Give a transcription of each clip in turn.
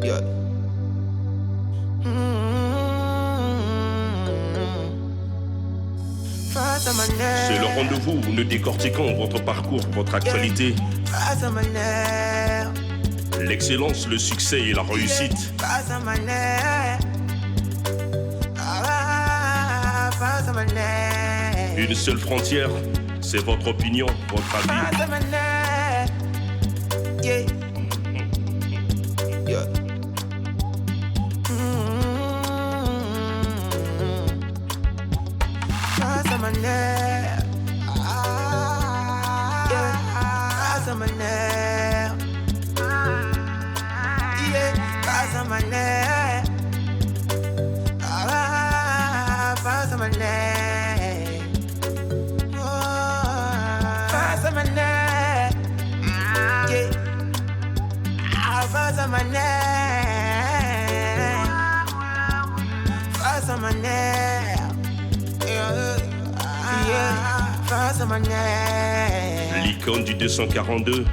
Yeah. Face à ma nerf. C'est le rendez-vous où nous décortiquons votre parcours, votre actualité. Face à ma nerf. L'excellence, le succès et la réussite. Face à ma nerf. Face à ma nerf. Une seule frontière, c'est votre opinion, votre avis. Face à ma nerf. Yeah. Yeah. Face à ma nerf. Yeah. Face à ma nerf. Yeah. Face à ma nerf. Face à ma nerf. Face à ma nerf. Yeah. Face à ma nerf. Face à ma nerf. Face à ma nerf. L'icône du 242.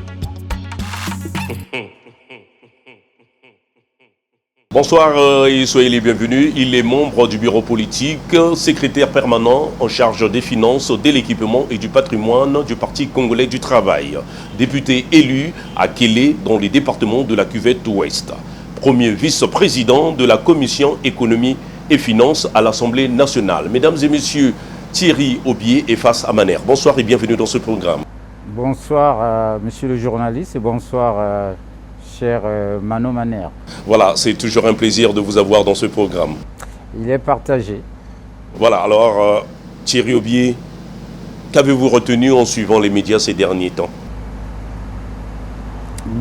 Bonsoir et soyez les bienvenus. Il est membre du bureau politique, secrétaire permanent en charge des finances, de l'équipement et du patrimoine du Parti congolais du travail. Député élu à Kélé dans les départements de la Cuvette Ouest. Premier vice-président de la commission économie et finances à l'Assemblée nationale. Mesdames et messieurs, Thierry Aubier et Face à Maner. Bonsoir et bienvenue dans ce programme. Bonsoir monsieur le journaliste et bonsoir cher Mano Maner. Voilà, c'est toujours un plaisir de vous avoir dans ce programme. Il est partagé. Voilà, alors Thierry Aubier, qu'avez-vous retenu en suivant les médias ces derniers temps?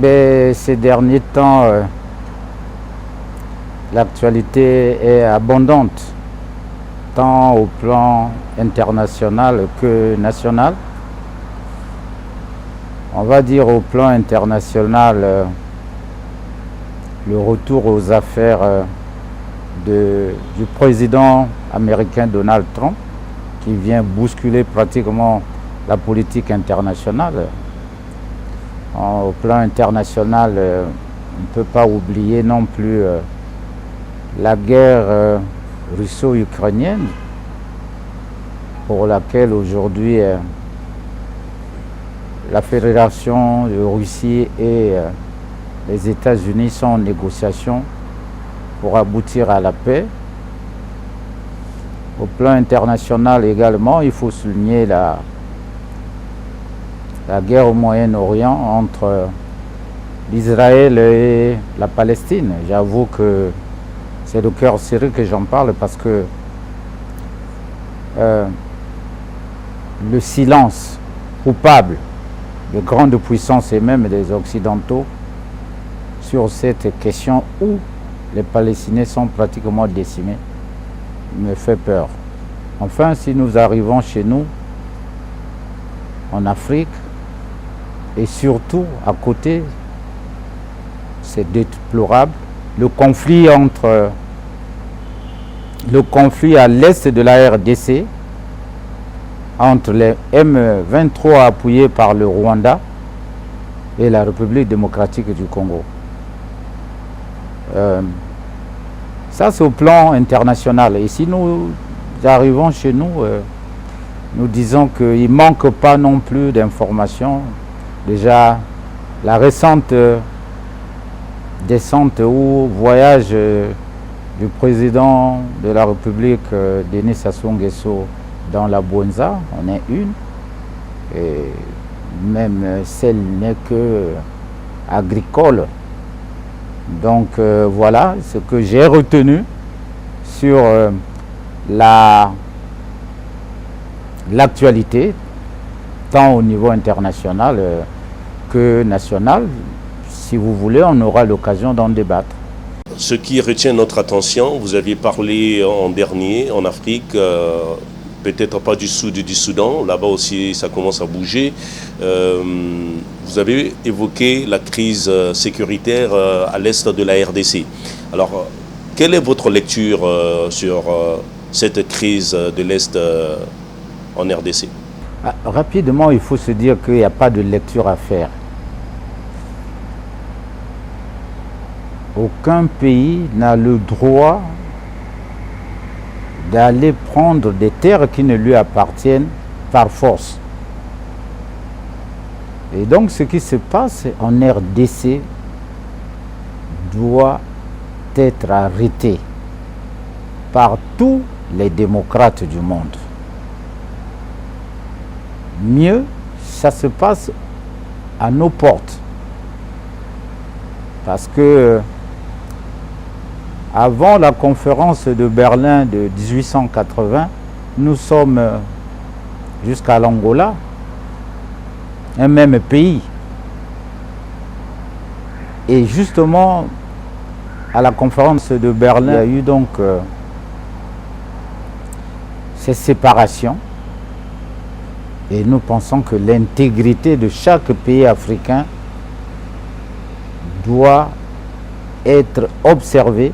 Ces derniers temps, l'actualité est abondante, tant au plan international que national. On va dire au plan international, le retour aux affaires du président américain Donald Trump, qui vient bousculer pratiquement la politique internationale. Au plan international, on ne peut pas oublier non plus la guerre russo-ukrainienne, pour laquelle aujourd'hui la Fédération de Russie et les États-Unis sont en négociation pour aboutir à la paix. Au plan international également, il faut souligner la guerre au Moyen-Orient entre l'Israël et la Palestine. J'avoue que c'est de cœur serré que j'en parle parce que le silence coupable des grandes puissances et même des Occidentaux sur cette question où les Palestiniens sont pratiquement décimés me fait peur. Enfin, si nous arrivons chez nous, en Afrique, et surtout à côté, c'est déplorable, le conflit à l'est de la RDC, entre les M23 appuyés par le Rwanda et la République démocratique du Congo. Ça, c'est au plan international. Et si nous arrivons chez nous, nous disons qu'il ne manque pas non plus d'informations. Déjà, la récente descente ou voyage du président de la République, Denis Sassou Nguesso, dans la Bouenza, on est une, et même celle n'est que agricole. Donc voilà ce que j'ai retenu sur l'actualité, tant au niveau international que national. Si vous voulez, on aura l'occasion d'en débattre. Ce qui retient notre attention, vous aviez parlé en dernier en Afrique, peut-être pas du Sud du Soudan, là-bas aussi ça commence à bouger. Vous avez évoqué la crise sécuritaire à l'est de la RDC. Alors, quelle est votre lecture sur cette crise de l'Est en RDC? Rapidement, il faut se dire qu'il n'y a pas de lecture à faire. aucun pays n'a le droit d'aller prendre des terres qui ne lui appartiennent par force. Et donc ce qui se passe en RDC doit être arrêté par tous les démocrates du monde. Mieux, ça se passe à nos portes. Parce que avant la conférence de Berlin de 1880, nous sommes jusqu'à l'Angola, un même pays. Et justement, à la conférence de Berlin, il y a eu donc ces séparations. Et nous pensons que l'intégrité de chaque pays africain doit être observée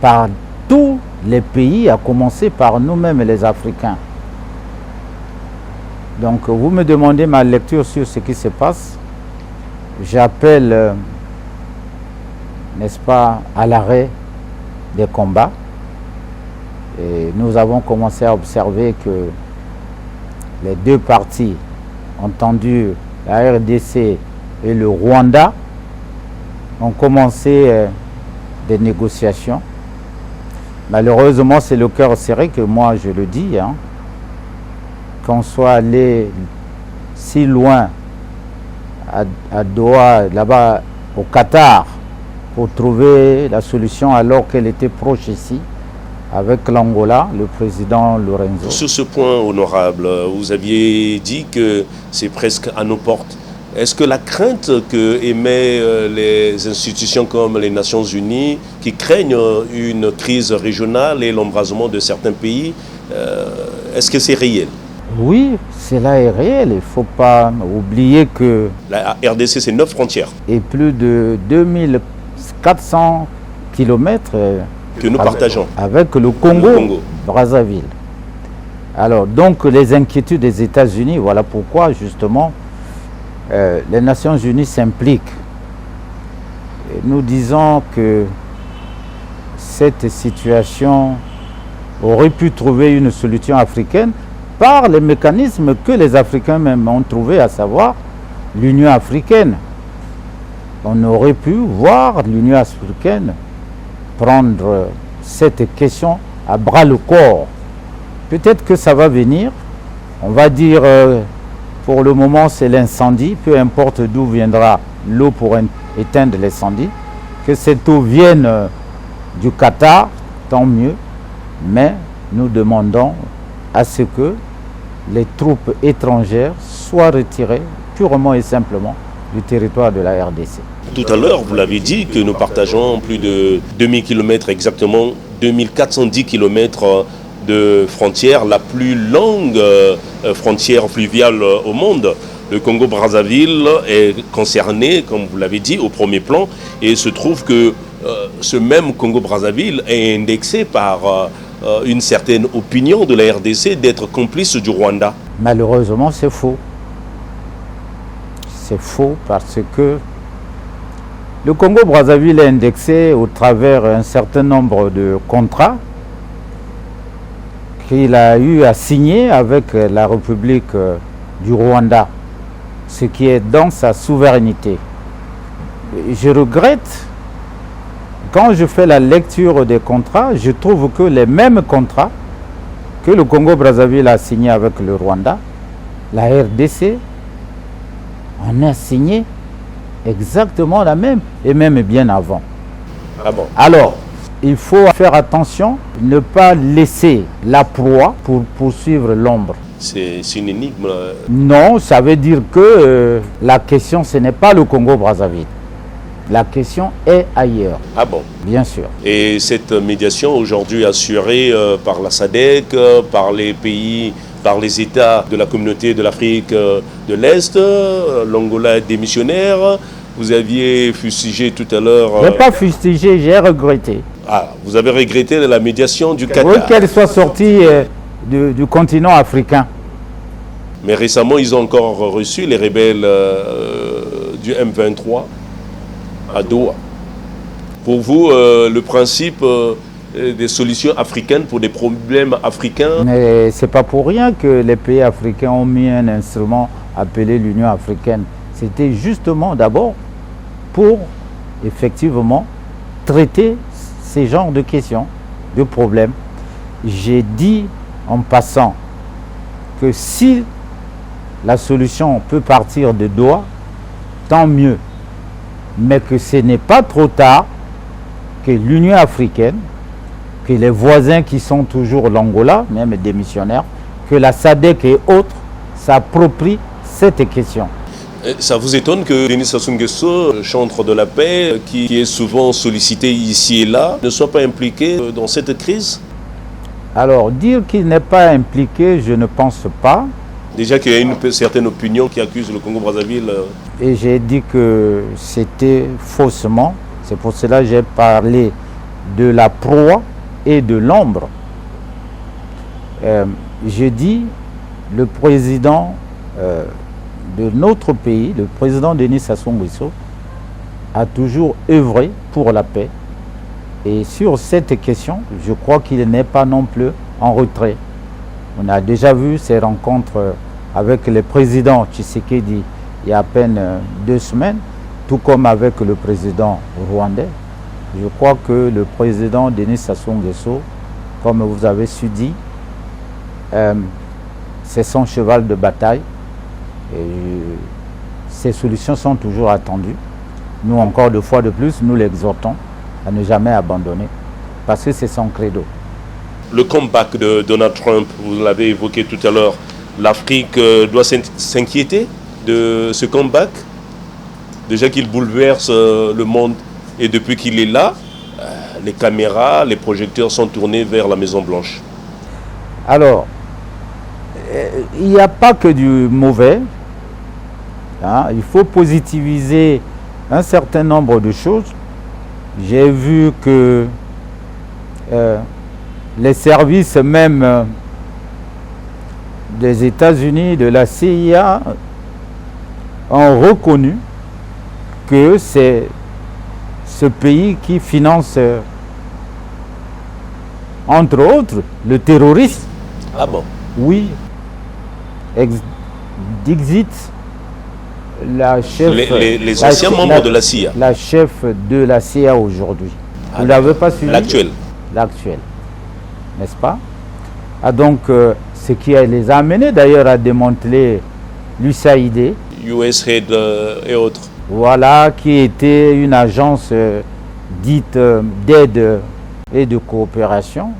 par tous les pays, à commencer par nous-mêmes les Africains. Donc vous me demandez ma lecture sur ce qui se passe. J'appelle, n'est-ce pas, à l'arrêt des combats. Et nous avons commencé à observer que les deux parties, entendu la RDC et le Rwanda, ont commencé des négociations. Malheureusement, c'est le cœur serré que moi je le dis, qu'on soit allé si loin à Doha, là-bas au Qatar, pour trouver la solution alors qu'elle était proche ici, avec l'Angola, le président Lorenzo. Sur ce point, honorable, vous aviez dit que c'est presque à nos portes. Est-ce que la crainte que émettent les institutions comme les Nations Unies, qui craignent une crise régionale et l'embrasement de certains pays, est-ce que c'est réel? Oui, cela est réel. Il ne faut pas oublier que la RDC, c'est 9 frontières. Et plus de 2400 kilomètres que nous partageons avec le Congo, Brazzaville. Alors, donc, les inquiétudes des États-Unis, voilà pourquoi, justement, les Nations Unies s'impliquent. Et nous disons que cette situation aurait pu trouver une solution africaine par les mécanismes que les Africains même ont trouvés, à savoir l'Union africaine. On aurait pu voir l'Union africaine prendre cette question à bras le corps. Peut-être que ça va venir. On va dire, pour le moment, c'est l'incendie. Peu importe d'où viendra l'eau pour éteindre l'incendie. Que cette eau vienne du Qatar, tant mieux. Mais nous demandons à ce que les troupes étrangères soient retirées purement et simplement du territoire de la RDC. Tout à l'heure, vous l'avez dit, que nous partageons plus de 2000 km, exactement 2410 km de frontière, la plus longue frontière fluviale au monde. Le Congo-Brazzaville est concerné, comme vous l'avez dit, au premier plan, et il se trouve que ce même Congo-Brazzaville est indexé par une certaine opinion de la RDC d'être complice du Rwanda. Malheureusement, c'est faux. C'est faux parce que le Congo-Brazzaville est indexé au travers un certain nombre de contrats qu'il a eu à signer avec la République du Rwanda, ce qui est dans sa souveraineté. Je regrette, quand je fais la lecture des contrats, je trouve que les mêmes contrats que le Congo-Brazzaville a signés avec le Rwanda, la RDC en a signé exactement la même, et même bien avant. Ah bon? Alors, il faut faire attention, ne pas laisser la proie pour poursuivre l'ombre. C'est une énigme. Non, ça veut dire que la question, ce n'est pas le Congo-Brazzaville. La question est ailleurs. Ah bon? Bien sûr. Et cette médiation aujourd'hui assurée par la SADC, par les pays, par les États de la communauté de l'Afrique de l'Est, l'Angola est démissionnaire. Vous aviez fustigé tout à l'heure... Je n'ai pas fustigé, j'ai regretté. Ah, vous avez regretté la médiation du Qatar. Oui, qu'elle soit sortie du continent africain. Mais récemment, ils ont encore reçu les rebelles du M23 à Doha. Pour vous, le principe des solutions africaines pour des problèmes africains. Mais ce n'est pas pour rien que les pays africains ont mis un instrument appelé l'Union africaine. C'était justement d'abord pour effectivement traiter ces genres de questions, de problèmes. J'ai dit en passant que si la solution peut partir de Doha, tant mieux. Mais que ce n'est pas trop tard que l'Union africaine, que les voisins qui sont toujours l'Angola, même des missionnaires, que la SADC et autres s'approprient cette question. Ça vous étonne que Denis Sassou Nguesso, chantre de la paix, qui est souvent sollicité ici et là, ne soit pas impliqué dans cette crise? Alors, dire qu'il n'est pas impliqué, je ne pense pas. Déjà qu'il y a une certaine opinion qui accuse le Congo-Brazzaville. Et j'ai dit que c'était faussement. C'est pour cela que j'ai parlé de la proie et de l'ombre. Je dis, le président de notre pays, le président Denis Sassou Nguesso, a toujours œuvré pour la paix. Et sur cette question, je crois qu'il n'est pas non plus en retrait. On a déjà vu ces rencontres avec le président Tshisekedi il y a à peine 2 semaines, tout comme avec le président rwandais. Je crois que le président Denis Sassou Nguesso, comme vous avez su dire, c'est son cheval de bataille. Et ces solutions sont toujours attendues. Nous, encore 2 fois de plus, nous l'exhortons à ne jamais abandonner, parce que c'est son credo. Le comeback de Donald Trump, vous l'avez évoqué tout à l'heure, l'Afrique doit s'inquiéter de ce comeback. Déjà qu'il bouleverse le monde et depuis qu'il est là, les caméras, les projecteurs sont tournés vers la Maison Blanche. Alors, il n'y a pas que du mauvais. Hein, il faut positiviser un certain nombre de choses. J'ai vu que les services même des États-Unis, de la CIA, ont reconnu que c'est ce pays qui finance, entre autres, le terrorisme. Ah bon? Oui. Dixit, la chef... Les anciens membres de la CIA. La chef de la CIA aujourd'hui. Ah, vous ne l'avez pas suivi? L'actuel. L'actuel. N'est-ce pas? Ah, donc, ce qui les a amenés d'ailleurs à démanteler l'USAID. USAID et autres. Voilà, qui était une agence dite d'aide et de coopération,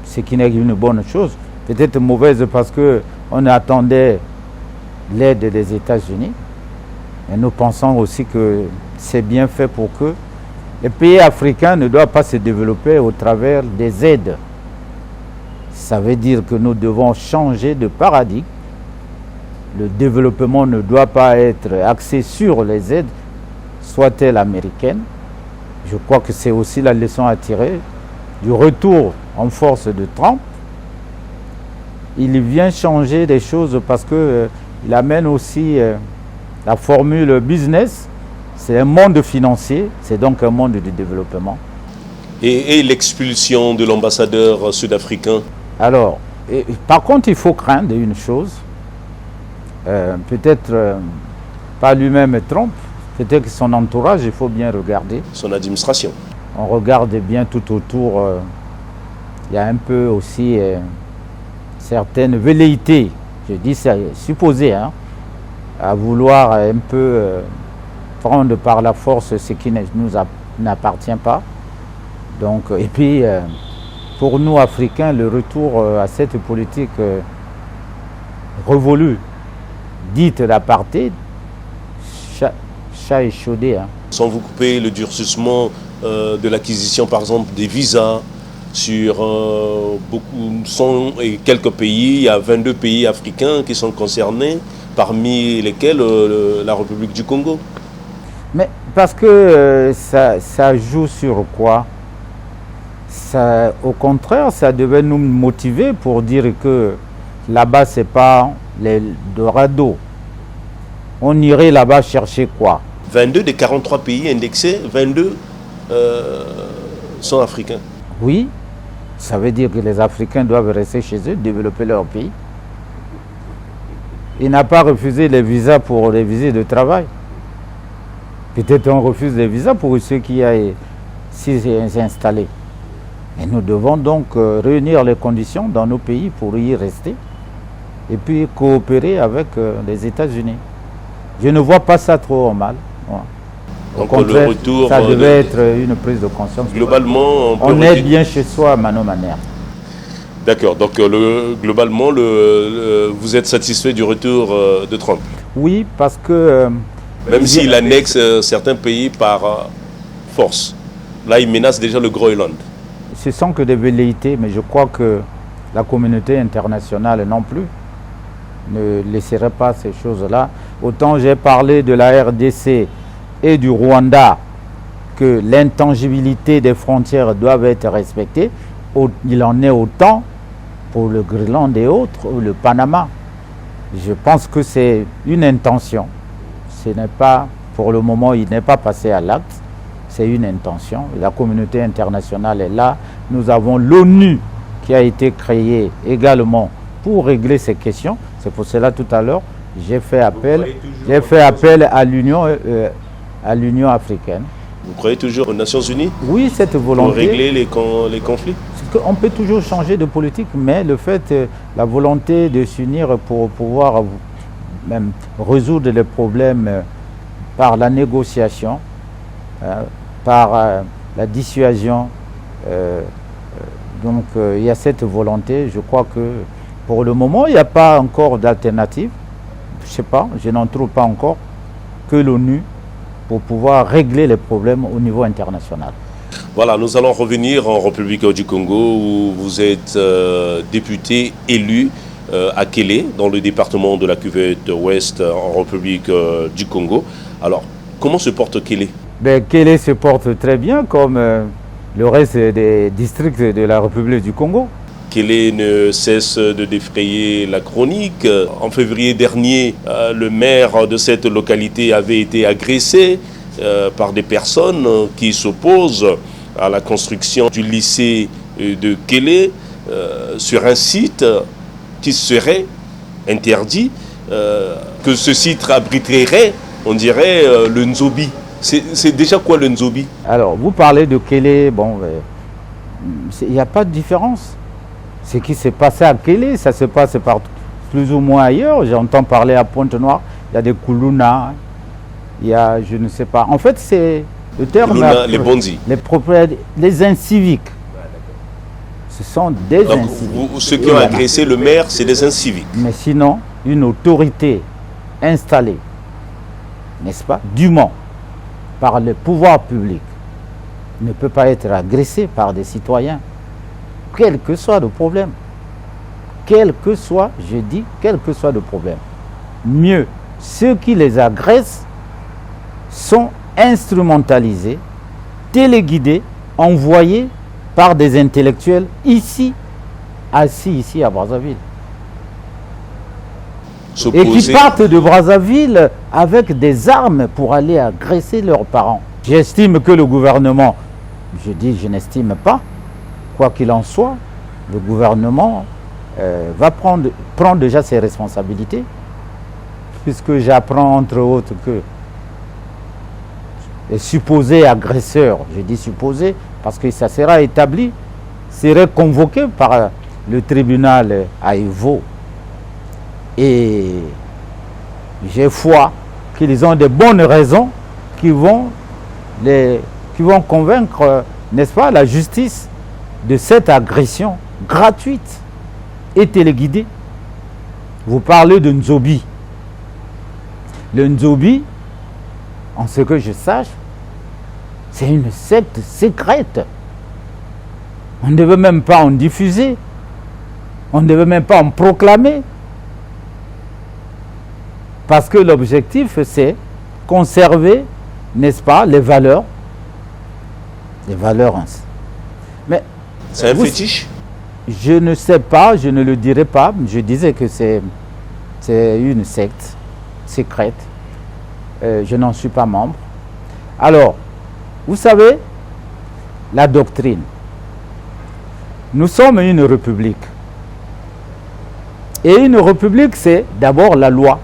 ce qui n'est qu'une bonne chose. Peut-être mauvaise parce qu'on attendait l'aide des États-Unis. Et nous pensons aussi que c'est bien fait pour que les pays africains ne doivent pas se développer au travers des aides. Ça veut dire que nous devons changer de paradigme. Le développement ne doit pas être axé sur les aides, soit-elles américaines. Je crois que c'est aussi la leçon à tirer du retour en force de Trump. Il vient changer des choses parce qu'il amène aussi la formule business. C'est un monde financier, c'est donc un monde de développement. Et l'expulsion de l'ambassadeur sud-africain? Alors, par contre, il faut craindre une chose. Peut-être pas lui-même Trump, peut-être que son entourage, il faut bien regarder. Son administration. On regarde bien tout autour. Il y a un peu aussi certaines velléités, je dis ça, supposées, hein, à vouloir un peu prendre par la force ce qui ne nous n'appartient pas. Donc, et puis, pour nous, Africains, le retour à cette politique révolue, dite l'apartheid, chat échaudé. Hein. Sans vous couper, le durcissement de l'acquisition, par exemple, des visas sur quelques pays. Il y a 22 pays africains qui sont concernés, parmi lesquels la République du Congo. Mais parce que ça joue sur quoi? Ça, au contraire, ça devait nous motiver pour dire que là-bas, ce n'est pas l'Eldorado. On irait là-bas chercher quoi? 22 des 43 pays indexés, 22 sont africains. Oui, ça veut dire que les Africains doivent rester chez eux, développer leur pays. Il n'a pas refusé les visas pour les visas de travail. Peut-être on refuse les visas pour ceux qui aillent s'y installer. Et nous devons donc réunir les conditions dans nos pays pour y rester et puis coopérer avec les États-Unis. Je ne vois pas ça trop mal. Voilà. Donc Au contraire, le retour ça devait être une prise de conscience. Globalement, on est bien chez soi à nos manières. D'accord, donc globalement, vous êtes satisfait du retour de Trump? Oui, parce que... même s'il annexe certains pays par force. Là, il menace déjà le Groenland. Ce sont que des velléités, mais je crois que la communauté internationale non plus ne laisserait pas ces choses-là. Autant j'ai parlé de la RDC et du Rwanda, que l'intangibilité des frontières doivent être respectées, il en est autant pour le Groenland et autres, ou le Panama. Je pense que c'est une intention. Ce n'est pas, pour le moment, il n'est pas passé à l'acte. C'est une intention. La communauté internationale est là. Nous avons l'ONU qui a été créée également pour régler ces questions. C'est pour cela tout à l'heure, j'ai fait appel à l'Union africaine. Vous croyez toujours aux Nations Unies? Oui, cette volonté. Pour régler les conflits? On peut toujours changer de politique, mais le fait, la volonté de s'unir pour pouvoir même résoudre les problèmes par la négociation, par la dissuasion. Donc il y a cette volonté. Je crois que pour le moment, il n'y a pas encore d'alternative. Je ne sais pas, je n'en trouve pas encore que l'ONU pour pouvoir régler les problèmes au niveau international. Voilà, nous allons revenir en République du Congo où vous êtes député élu à Kélé, dans le département de la Cuvette Ouest en République du Congo. Alors, comment se porte Kélé? Kélé se porte très bien comme le reste des districts de la République du Congo. Kélé ne cesse de défrayer la chronique. En février dernier, le maire de cette localité avait été agressé par des personnes qui s'opposent à la construction du lycée de Kélé sur un site qui serait interdit, que ce site abriterait, on dirait, le Nzobi. C'est déjà quoi le Nzobi? Alors, vous parlez de Kélé, bon, il n'y a pas de différence. Ce qui s'est passé à Kélé, ça se passe partout, plus ou moins ailleurs. J'entends parler à Pointe-Noire, il y a des Koulouna, il y a, je ne sais pas. En fait, c'est le terme... Koulouna, les Bonzi. Les propriétaires, les inciviques. Ce sont des inciviques. Ceux qui ont agressé le maire, c'est des inciviques. Mais sinon, une autorité installée, n'est-ce pas, dûment par le pouvoir public, ne peut pas être agressée par des citoyens, quel que soit le problème. Quel que soit, je dis, quel que soit le problème. Mieux, ceux qui les agressent sont instrumentalisés, téléguidés, envoyés par des intellectuels assis ici à Brazzaville. Et qui partent de Brazzaville avec des armes pour aller agresser leurs parents. J'estime que le gouvernement, je n'estime pas, quoi qu'il en soit, le gouvernement va prendre déjà ses responsabilités, puisque j'apprends entre autres que les supposés agresseurs, je dis supposés, parce que ça sera établi, seraient convoqués par le tribunal à Evo. Et j'ai foi qu'ils ont de bonnes raisons qui vont convaincre, n'est-ce pas, la justice de cette agression gratuite et téléguidée. Vous parlez de Nzobi. Le Nzobi, en ce que je sache, c'est une secte secrète. On ne devait même pas en diffuser. On ne devait même pas en proclamer. Parce que l'objectif, c'est conserver, n'est-ce pas, les valeurs. Les valeurs. Mais c'est un fétiche? Je ne sais pas, je ne le dirai pas. Je disais que c'est une secte secrète. Je n'en suis pas membre. Alors, vous savez, la doctrine. Nous sommes une république. Et une république, c'est d'abord la loi.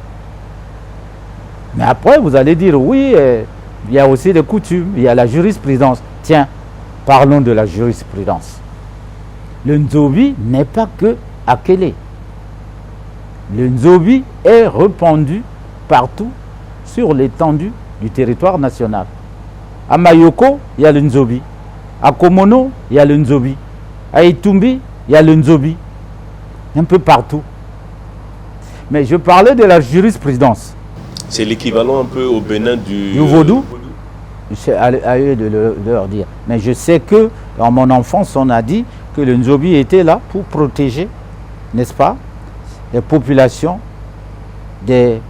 Mais après, vous allez dire, oui, il y a aussi des coutumes, il y a la jurisprudence. Tiens, parlons de la jurisprudence. Le Nzobi n'est pas que à Kélé. Le Nzobi est répandu partout sur l'étendue du territoire national. À Mayoko, il y a le Nzobi. À Komono, il y a le Nzobi. À Itumbi, il y a le Nzobi. Un peu partout. Mais je parlais de la jurisprudence. C'est l'équivalent un peu au Bénin du vaudou. C'est à eux de leur dire. Mais je sais que dans mon enfance, on a dit que le Nzobi était là pour protéger, n'est-ce pas, les populations des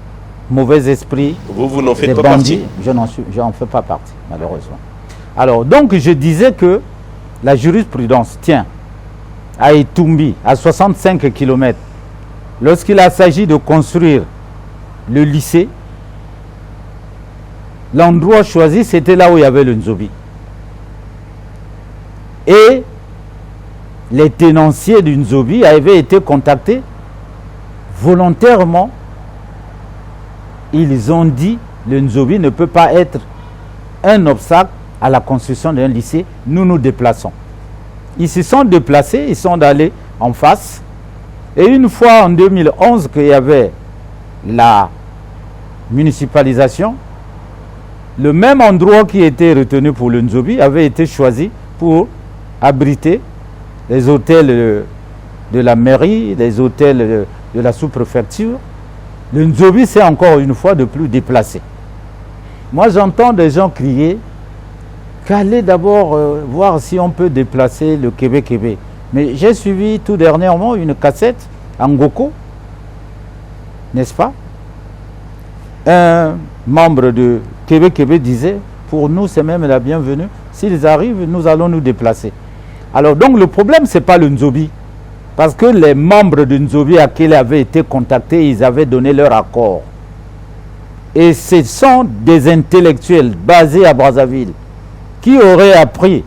mauvais esprits. Vous n'en faites des pas bandits. partie. Je n'en fais pas partie, malheureusement. Alors, donc, je disais que la jurisprudence tient à Itumbi, à 65 km. Lorsqu'il s'agit de construire le lycée, l'endroit choisi, c'était là où il y avait le Nzobi. Et les tenanciers du Nzobi avaient été contactés volontairement. Ils ont dit le Nzobi ne peut pas être un obstacle à la construction d'un lycée. Nous nous déplaçons. Ils se sont déplacés, ils sont allés en face. Et une fois en 2011 qu'il y avait la municipalisation, le même endroit qui était retenu pour le Nzobi avait été choisi pour abriter les hôtels de la mairie, les hôtels de la sous-préfecture. Le Nzobi s'est encore une fois de plus déplacé. Moi, j'entends des gens crier qu'aller d'abord voir si on peut déplacer le Québec. Mais j'ai suivi tout dernièrement une cassette en Ngoko, n'est-ce pas? Un membre de Québec disait, pour nous, c'est même la bienvenue. S'ils arrivent, nous allons nous déplacer. Alors, donc, le problème, ce n'est pas le Nzobi. Parce que les membres du Nzobi à qui ils avaient été contactés, ils avaient donné leur accord. Et ce sont des intellectuels basés à Brazzaville qui auraient appris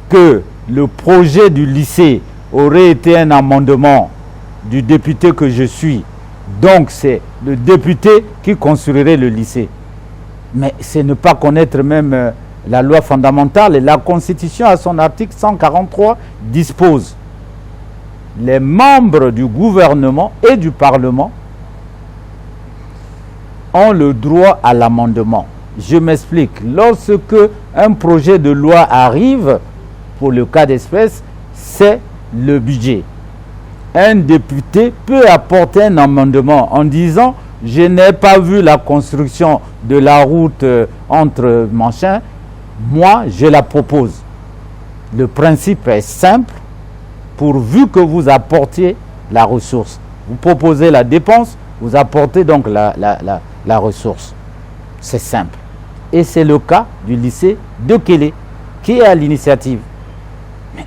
que le projet du lycée aurait été un amendement du député que je suis. Donc, c'est le député qui construirait le lycée. Mais c'est ne pas connaître même la loi fondamentale. Et la Constitution, à son article 143, dispose les membres du gouvernement et du Parlement ont le droit à l'amendement. Je m'explique. Lorsque un projet de loi arrive, pour le cas d'espèce, c'est le budget. Un député peut apporter un amendement en disant « Je n'ai pas vu la construction de la route entre machin, moi je la propose ». Le principe est simple, pourvu que vous apportiez la ressource. Vous proposez la dépense, vous apportez donc la ressource. C'est simple. Et c'est le cas du lycée de Kélé, qui est à l'initiative. Mais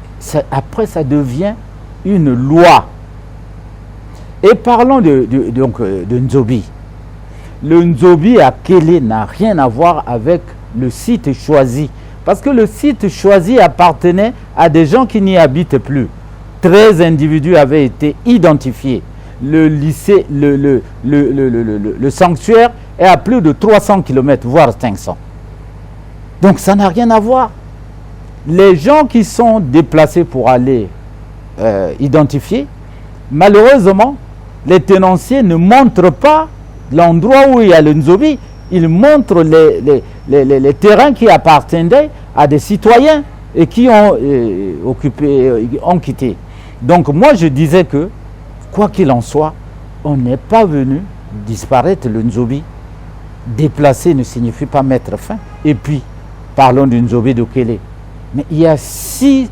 après, ça devient une loi. Et parlons de Nzobi. Le Nzobi à Kélé n'a rien à voir avec le site choisi. Parce que le site choisi appartenait à des gens qui n'y habitent plus. 13 individus avaient été identifiés. Le lycée, le sanctuaire est à plus de 300 km, voire 500. Donc ça n'a rien à voir. Les gens qui sont déplacés pour aller identifier, malheureusement, les tenanciers ne montrent pas l'endroit où il y a le Nzobi. Ils montrent les terrains qui appartenaient à des citoyens et qui ont ont quitté. Donc moi je disais que, quoi qu'il en soit, on n'est pas venu disparaître le Nzobi. Déplacer ne signifie pas mettre fin. Et puis, parlons du Nzobi de Kélé. Mais il y a 6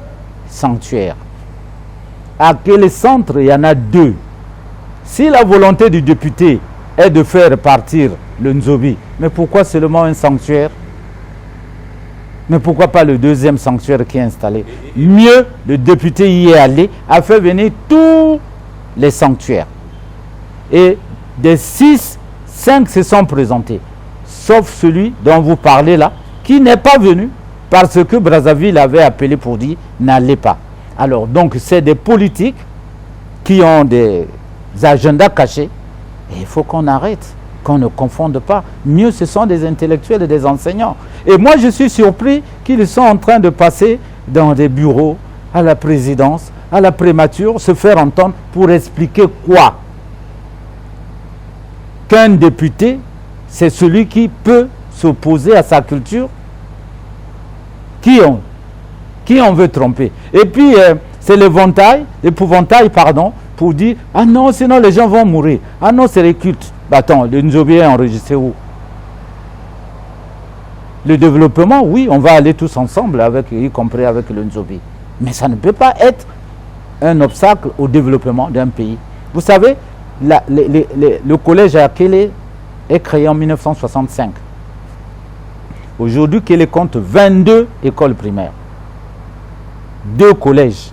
sanctuaires. À quel centre, il y en a 2. Si la volonté du député est de faire partir le Nzobi, mais pourquoi seulement un sanctuaire? Mais pourquoi pas le deuxième sanctuaire qui est installé? Mieux, le député y est allé, a fait venir tous les sanctuaires. Et des 6, 5 se sont présentés. Sauf celui dont vous parlez là, qui n'est pas venu. parce que Brazzaville avait appelé pour dire n'allez pas. Alors donc c'est des politiques qui ont des agendas cachés et il faut qu'on arrête, qu'on ne confonde pas. Mieux ce sont des intellectuels et des enseignants. Et moi je suis surpris qu'ils sont en train de passer dans des bureaux, à la présidence, à la primature, se faire entendre pour expliquer quoi? Qu'un député, c'est celui qui peut s'opposer à sa culture. Qui on veut tromper? Et puis, c'est l'épouvantail, pardon, pour dire « Ah non, sinon les gens vont mourir. Ah non, c'est les cultes. » Attends, le Nzobi est enregistré où? Le développement, oui, on va aller tous ensemble, y compris avec le Nzobi. Mais ça ne peut pas être un obstacle au développement d'un pays. Vous savez, le collège à Kélé est créé en 1965. Aujourd'hui, Kélé compte 22 écoles primaires, 2 collèges.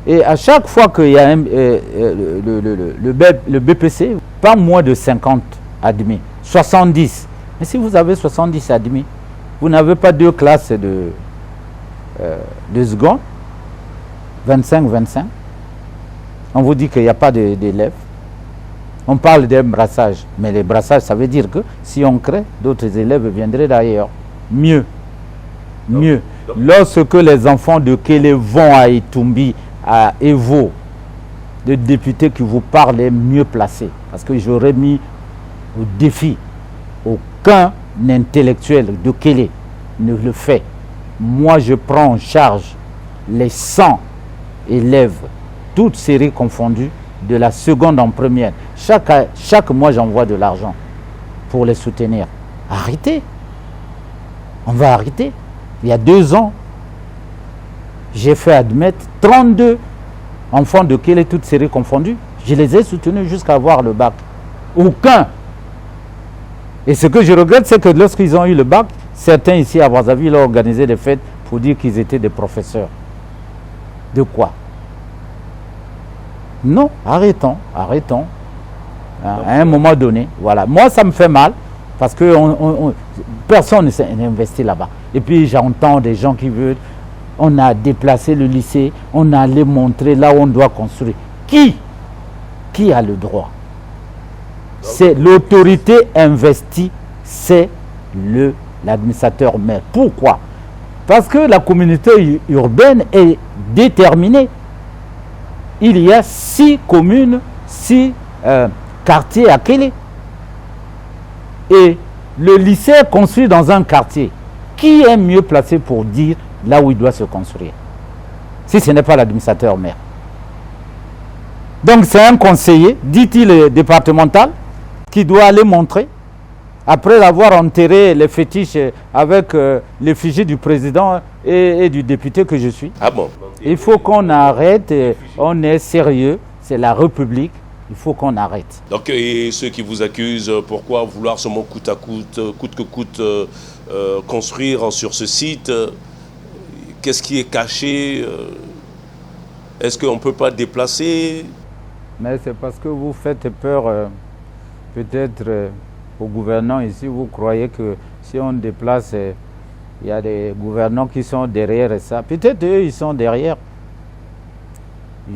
Et à chaque fois qu'il y a le BPC, pas moins de 50 admis, 70. Mais si vous avez 70 admis, vous n'avez pas 2 classes de seconde, 25. On vous dit qu'il n'y a pas d'élèves. On parle d'un brassage, mais les brassages, ça veut dire que si on crée, d'autres élèves viendraient d'ailleurs. Mieux. Lorsque les enfants de Kélé vont à Itumbi, à Evo, le député qui vous parle est mieux placé. Parce que j'aurais mis au défi, aucun intellectuel de Kélé ne le fait. Moi, je prends en charge les 100 élèves, toutes séries confondues, de la seconde en première. Chaque mois, j'envoie de l'argent pour les soutenir. Arrêtez. On va arrêter. Il y a 2 ans, j'ai fait admettre 32 enfants de Kélé, toutes séries confondues. Je les ai soutenus jusqu'à avoir le bac. Aucun. Et ce que je regrette, c'est que lorsqu'ils ont eu le bac, certains ici à Brazzaville ont organisé des fêtes pour dire qu'ils étaient des professeurs. De quoi? Non, arrêtons. À un moment donné, voilà. Moi, ça me fait mal parce que personne ne investi là-bas. Et puis, j'entends des gens qui veulent. On a déplacé le lycée, on a allé montrer là où on doit construire. Qui a le droit? C'est l'autorité investie, c'est l'administrateur maire. Pourquoi? Parce que la communauté urbaine est déterminée. Il y a 6 communes, 6 quartiers à Kélé. Et le lycée est construit dans un quartier. Qui est mieux placé pour dire là où il doit se construire? Si ce n'est pas l'administrateur maire. Donc c'est un conseiller, dit-il départemental, qui doit aller montrer, après avoir enterré les fétiches avec l'effigie du président et du député que je suis. Ah bon? Il faut qu'on arrête, on est sérieux, c'est la République, il faut qu'on arrête. Donc, et ceux qui vous accusent, pourquoi vouloir seulement coûte que coûte, construire sur ce site, qu'est-ce qui est caché? Est-ce qu'on ne peut pas déplacer? Mais c'est parce que vous faites peur, peut-être aux gouvernants ici, vous croyez que si on déplace... il y a des gouvernants qui sont derrière ça. Peut-être eux, ils sont derrière.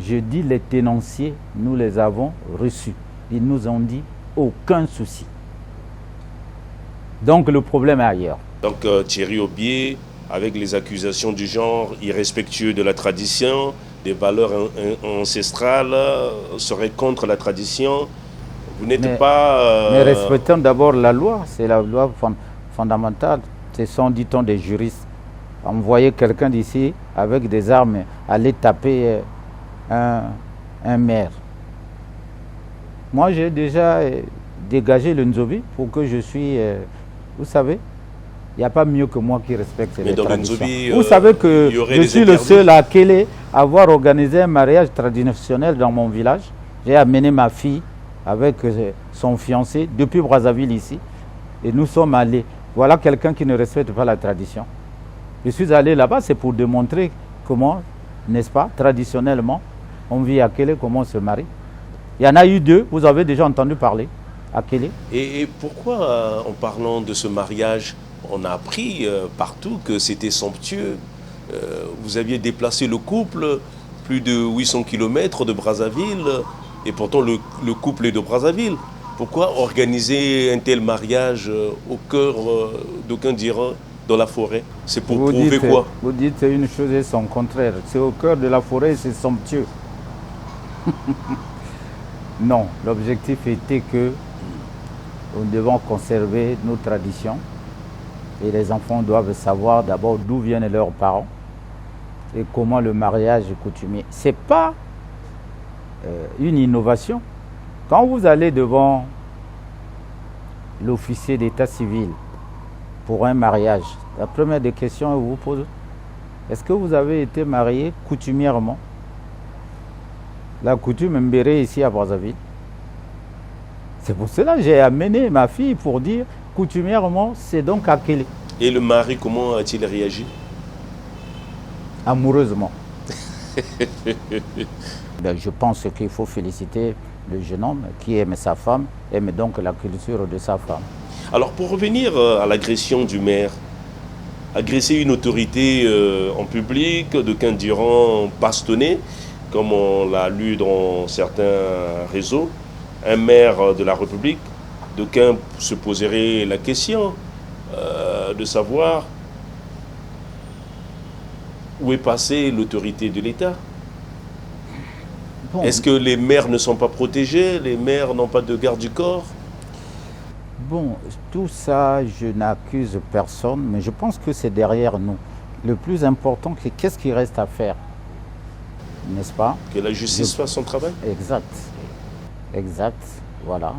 Je dis les tenanciers, nous les avons reçus. Ils nous ont dit aucun souci. Donc le problème est ailleurs. Donc Thierry Obié, avec les accusations du genre irrespectueux de la tradition, des valeurs ancestrales, serait contre la tradition. Vous n'êtes pas... Mais respectons d'abord la loi. C'est la loi fondamentale. Ce sont, dit-on, des juristes. Envoyer quelqu'un d'ici avec des armes, aller taper un maire. Moi, j'ai déjà dégagé le Nzobi pour que je suis... vous savez, il n'y a pas mieux que moi qui respecte les traditions. Nzobi, vous savez que je suis le seul à Kélé à avoir organisé un mariage traditionnel dans mon village. J'ai amené ma fille avec son fiancé depuis Brazzaville ici. Et nous sommes allés. Voilà quelqu'un qui ne respecte pas la tradition. Je suis allé là-bas, c'est pour démontrer comment, n'est-ce pas, traditionnellement, on vit à Kélé, comment on se marie. Il y en a eu 2, vous avez déjà entendu parler à Kélé. Et pourquoi, en parlant de ce mariage, On a appris partout que c'était somptueux. Vous aviez déplacé le couple plus de 800 km de Brazzaville, et pourtant le couple est de Brazzaville. Pourquoi organiser un tel mariage au cœur, d'aucuns diront, dans la forêt? C'est pour prouver quoi? Vous dites une chose et son contraire. C'est au cœur de la forêt, c'est somptueux. Non, l'objectif était que nous devons conserver nos traditions et les enfants doivent savoir d'abord d'où viennent leurs parents et comment le mariage est coutumier. Ce n'est pas une innovation. Quand vous allez devant l'officier d'état civil pour un mariage, la première des questions que vous pose, est-ce que vous avez été marié coutumièrement? La coutume Mbéré ici à Brazzaville. C'est pour cela que j'ai amené ma fille pour dire coutumièrement, c'est donc à Kélé. Et le mari, comment a-t-il réagi? Amoureusement. Ben, je pense qu'il faut féliciter le jeune homme qui aime sa femme, aime donc la culture de sa femme. Alors pour revenir à l'agression du maire, agresser une autorité en public, d'aucuns diront bastonner, comme on l'a lu dans certains réseaux, un maire de la République, d'aucuns se poseraient la question de savoir où est passée l'autorité de l'État. Bon. Est-ce que les maires ne sont pas protégés? Les maires n'ont pas de garde du corps? Bon, tout ça, je n'accuse personne, mais je pense que c'est derrière nous. Le plus important, c'est qu'est-ce qui reste à faire, n'est-ce pas? Que la justice fasse son travail? Exact. Exact, voilà.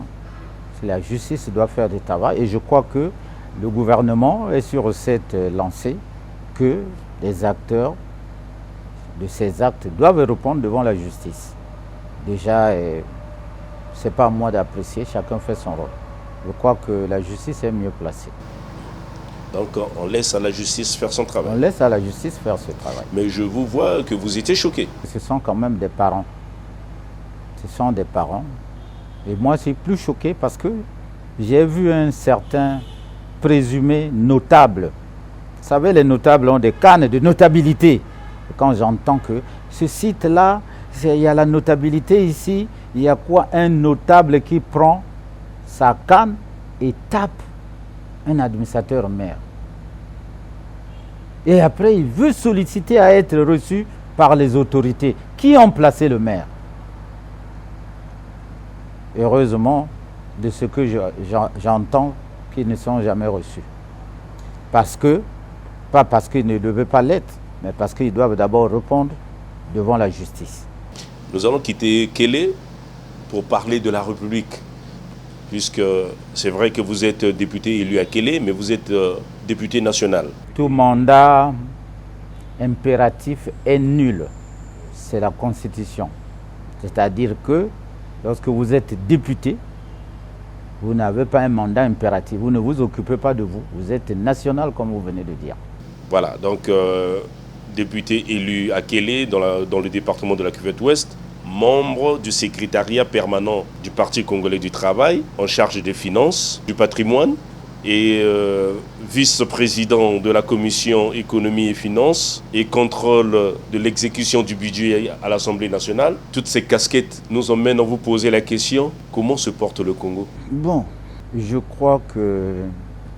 La justice doit faire du travail et je crois que le gouvernement est sur cette lancée que les acteurs de ces actes doivent répondre devant la justice. Déjà, ce n'est pas à moi d'apprécier, chacun fait son rôle. Je crois que la justice est mieux placée. Donc on laisse à la justice faire son travail. On laisse à la justice faire ce travail. Mais je vous vois que vous étiez choqué. Ce sont quand même des parents. Ce sont des parents. Et moi, je suis plus choqué parce que j'ai vu un certain présumé notable. Vous savez, les notables ont des cannes de notabilité. Et quand j'entends que ce site-là, il y a la notabilité ici, il y a quoi? Un notable qui prend sa canne et tape un administrateur maire. Et après, il veut solliciter à être reçu par les autorités qui ont placé le maire. Heureusement, de ce que j'entends, qu'ils ne sont jamais reçus. Parce que, pas parce qu'ils ne devaient pas l'être, mais parce qu'ils doivent d'abord répondre devant la justice. Nous allons quitter Kélé pour parler de la République. Puisque c'est vrai que vous êtes député élu à Kélé, mais vous êtes député national. Tout mandat impératif est nul. C'est la Constitution. C'est-à-dire que lorsque vous êtes député, vous n'avez pas un mandat impératif. Vous ne vous occupez pas de vous. Vous êtes national, comme vous venez de dire. Voilà, donc député élu à Kélé, dans le département de la Cuvette-Ouest, membre du secrétariat permanent du Parti congolais du travail, en charge des finances, du patrimoine, et vice-président de la commission économie et finances et contrôle de l'exécution du budget à l'Assemblée nationale. Toutes ces casquettes nous emmènent à vous poser la question, comment se porte le Congo? Bon, je crois que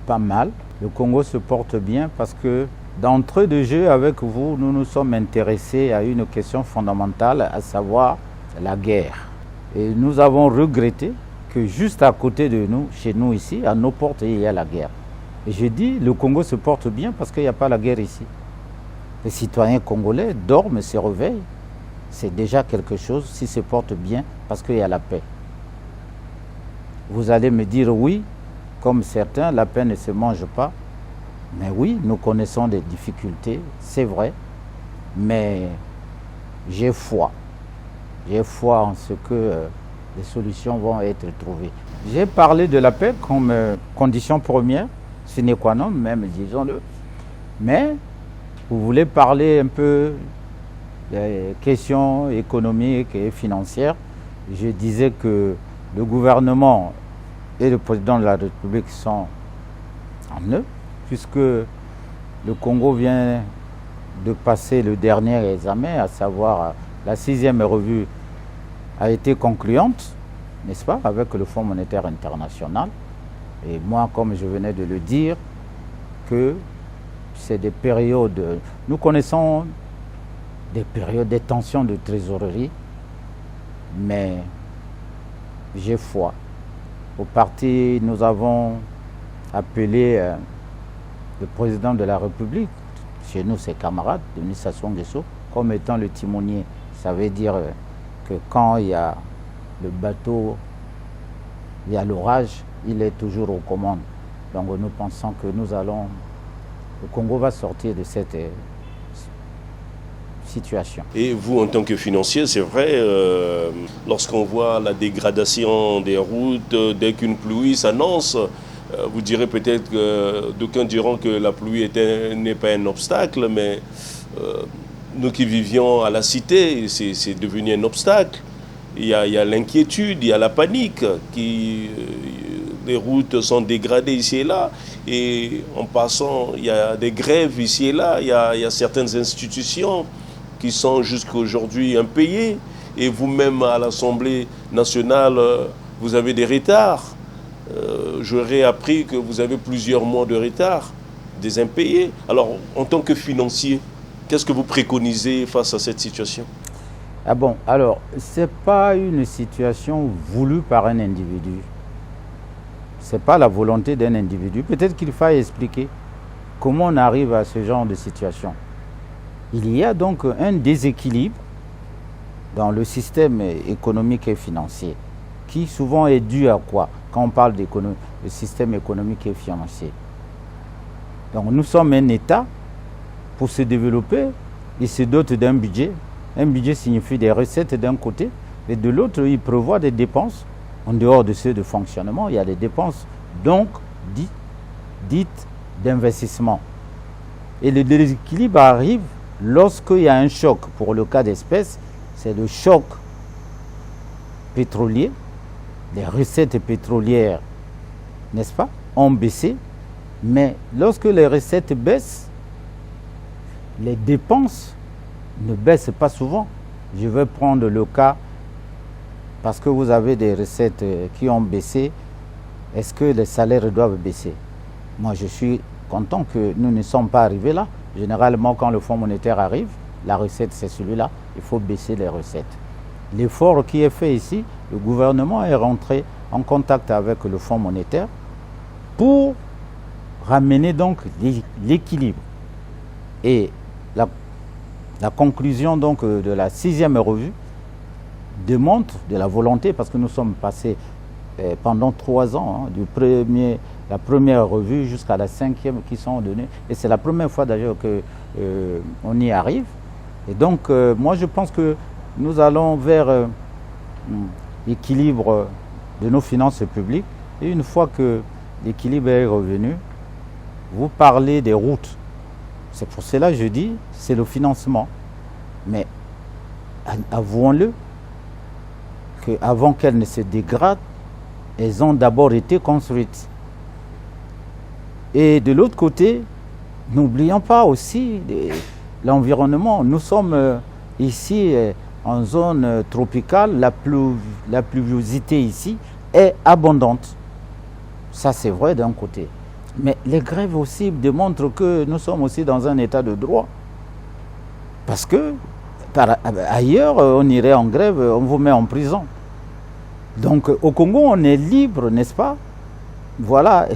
pas mal. Le Congo se porte bien parce que d'entrée de jeu avec vous, nous nous sommes intéressés à une question fondamentale, à savoir la guerre. Et nous avons regretté que juste à côté de nous, chez nous ici, à nos portes, il y a la guerre. Et je dis, le Congo se porte bien parce qu'il n'y a pas la guerre ici. Les citoyens congolais dorment, se réveillent. C'est déjà quelque chose s'ils se portent bien parce qu'il y a la paix. Vous allez me dire oui, comme certains, la paix ne se mange pas. Mais oui, nous connaissons des difficultés, c'est vrai. Mais j'ai foi. J'ai foi en ce que les solutions vont être trouvées. J'ai parlé de la paix comme condition première, sine qua non même, disons-le. Mais vous voulez parler un peu des questions économiques et financières. Je disais que le gouvernement et le président de la République sont en eux. puisque le Congo vient de passer le dernier examen, à savoir la 6e revue a été concluante, n'est-ce pas, avec le Fonds monétaire international. Et moi, comme je venais de le dire, que c'est des périodes, nous connaissons des périodes de tensions de trésorerie, mais j'ai foi. Au parti, nous avons appelé le président de la République, chez nous ses camarades, Denis Sassou Nguesso, comme étant le timonier. Ça veut dire que quand il y a le bateau, il y a l'orage, il est toujours aux commandes. Donc nous pensons que le Congo va sortir de cette situation. Et vous, en tant que financier, c'est vrai, lorsqu'on voit la dégradation des routes, dès qu'une pluie s'annonce, vous direz peut-être que d'aucuns diront que la pluie n'est pas un obstacle, mais nous qui vivions à la cité, c'est devenu un obstacle. Il y a l'inquiétude, il y a la panique, les routes sont dégradées ici et là, et en passant, il y a des grèves ici et là, il y a certaines institutions qui sont jusqu'à aujourd'hui impayées, et vous-même à l'Assemblée nationale, vous avez des retards. J'aurais appris que vous avez plusieurs mois de retard, des impayés. Alors, en tant que financier, qu'est-ce que vous préconisez face à cette situation? Ah bon, alors, ce n'est pas une situation voulue par un individu. Ce n'est pas la volonté d'un individu. Peut-être qu'il faille expliquer comment on arrive à ce genre de situation. Il y a donc un déséquilibre dans le système économique et financier qui souvent est dû à quoi? Quand on parle d'économie, le système économique et financier. Donc nous sommes un État, pour se développer, il se dote d'un budget. Un budget signifie des recettes d'un côté, et de l'autre, il prévoit des dépenses. En dehors de ceux de fonctionnement, il y a des dépenses donc dites d'investissement. Et le déséquilibre arrive lorsqu'il y a un choc. Pour le cas d'espèce, c'est le choc pétrolier. Les recettes pétrolières, n'est-ce pas, ont baissé. Mais lorsque les recettes baissent, les dépenses ne baissent pas souvent. Je vais prendre le cas, parce que vous avez des recettes qui ont baissé, est-ce que les salaires doivent baisser? Moi, je suis content que nous ne sommes pas arrivés là. Généralement, quand le Fonds monétaire arrive, la recette, c'est celui-là. Il faut baisser les recettes. L'effort qui est fait ici, le gouvernement est rentré en contact avec le Fonds monétaire pour ramener donc l'équilibre. Et la conclusion donc de la 6e revue démontre de la volonté, parce que nous sommes passés pendant 3 ans, la première revue jusqu'à la 5e qui sont données. Et c'est la première fois d'ailleurs qu'on y arrive. Et donc, moi je pense que nous allons vers l'équilibre de nos finances publiques. Et une fois que l'équilibre est revenu, vous parlez des routes. C'est pour cela que je dis, c'est le financement. Mais avouons-le, qu'avant qu'elles ne se dégradent, elles ont d'abord été construites. Et de l'autre côté, n'oublions pas aussi l'environnement. Nous sommes ici en zone tropicale, la pluviosité ici est abondante. Ça, c'est vrai d'un côté. Mais les grèves aussi démontrent que nous sommes aussi dans un état de droit. Parce que ailleurs, on irait en grève, on vous met en prison. Donc au Congo, on est libre, n'est-ce pas? Voilà,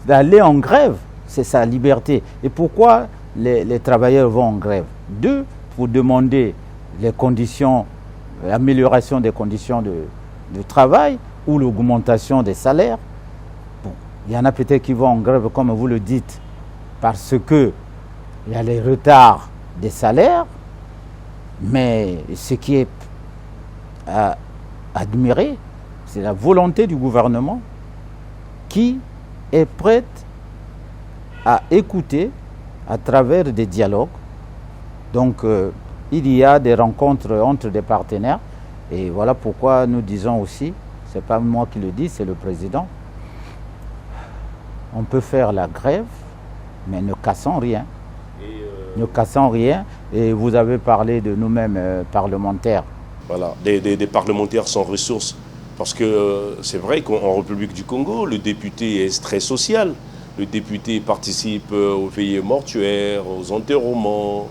d'aller en grève, c'est sa liberté. Et pourquoi les travailleurs vont en grève? 2, pour demander les conditions, l'amélioration des conditions de travail ou l'augmentation des salaires. Bon, il y en a peut-être qui vont en grève, comme vous le dites, parce qu'il y a les retards des salaires, mais ce qui est à admirer, c'est la volonté du gouvernement qui est prête à écouter à travers des dialogues. Donc, il y a des rencontres entre des partenaires. Et voilà pourquoi nous disons aussi, ce n'est pas moi qui le dis, c'est le président, on peut faire la grève, Mais ne cassons rien. Ne cassons rien. Et vous avez parlé de nous-mêmes parlementaires. Voilà, des parlementaires sans ressources. Parce que c'est vrai qu'en République du Congo, le député est très social. Le député participe aux veillées mortuaires, aux enterrements.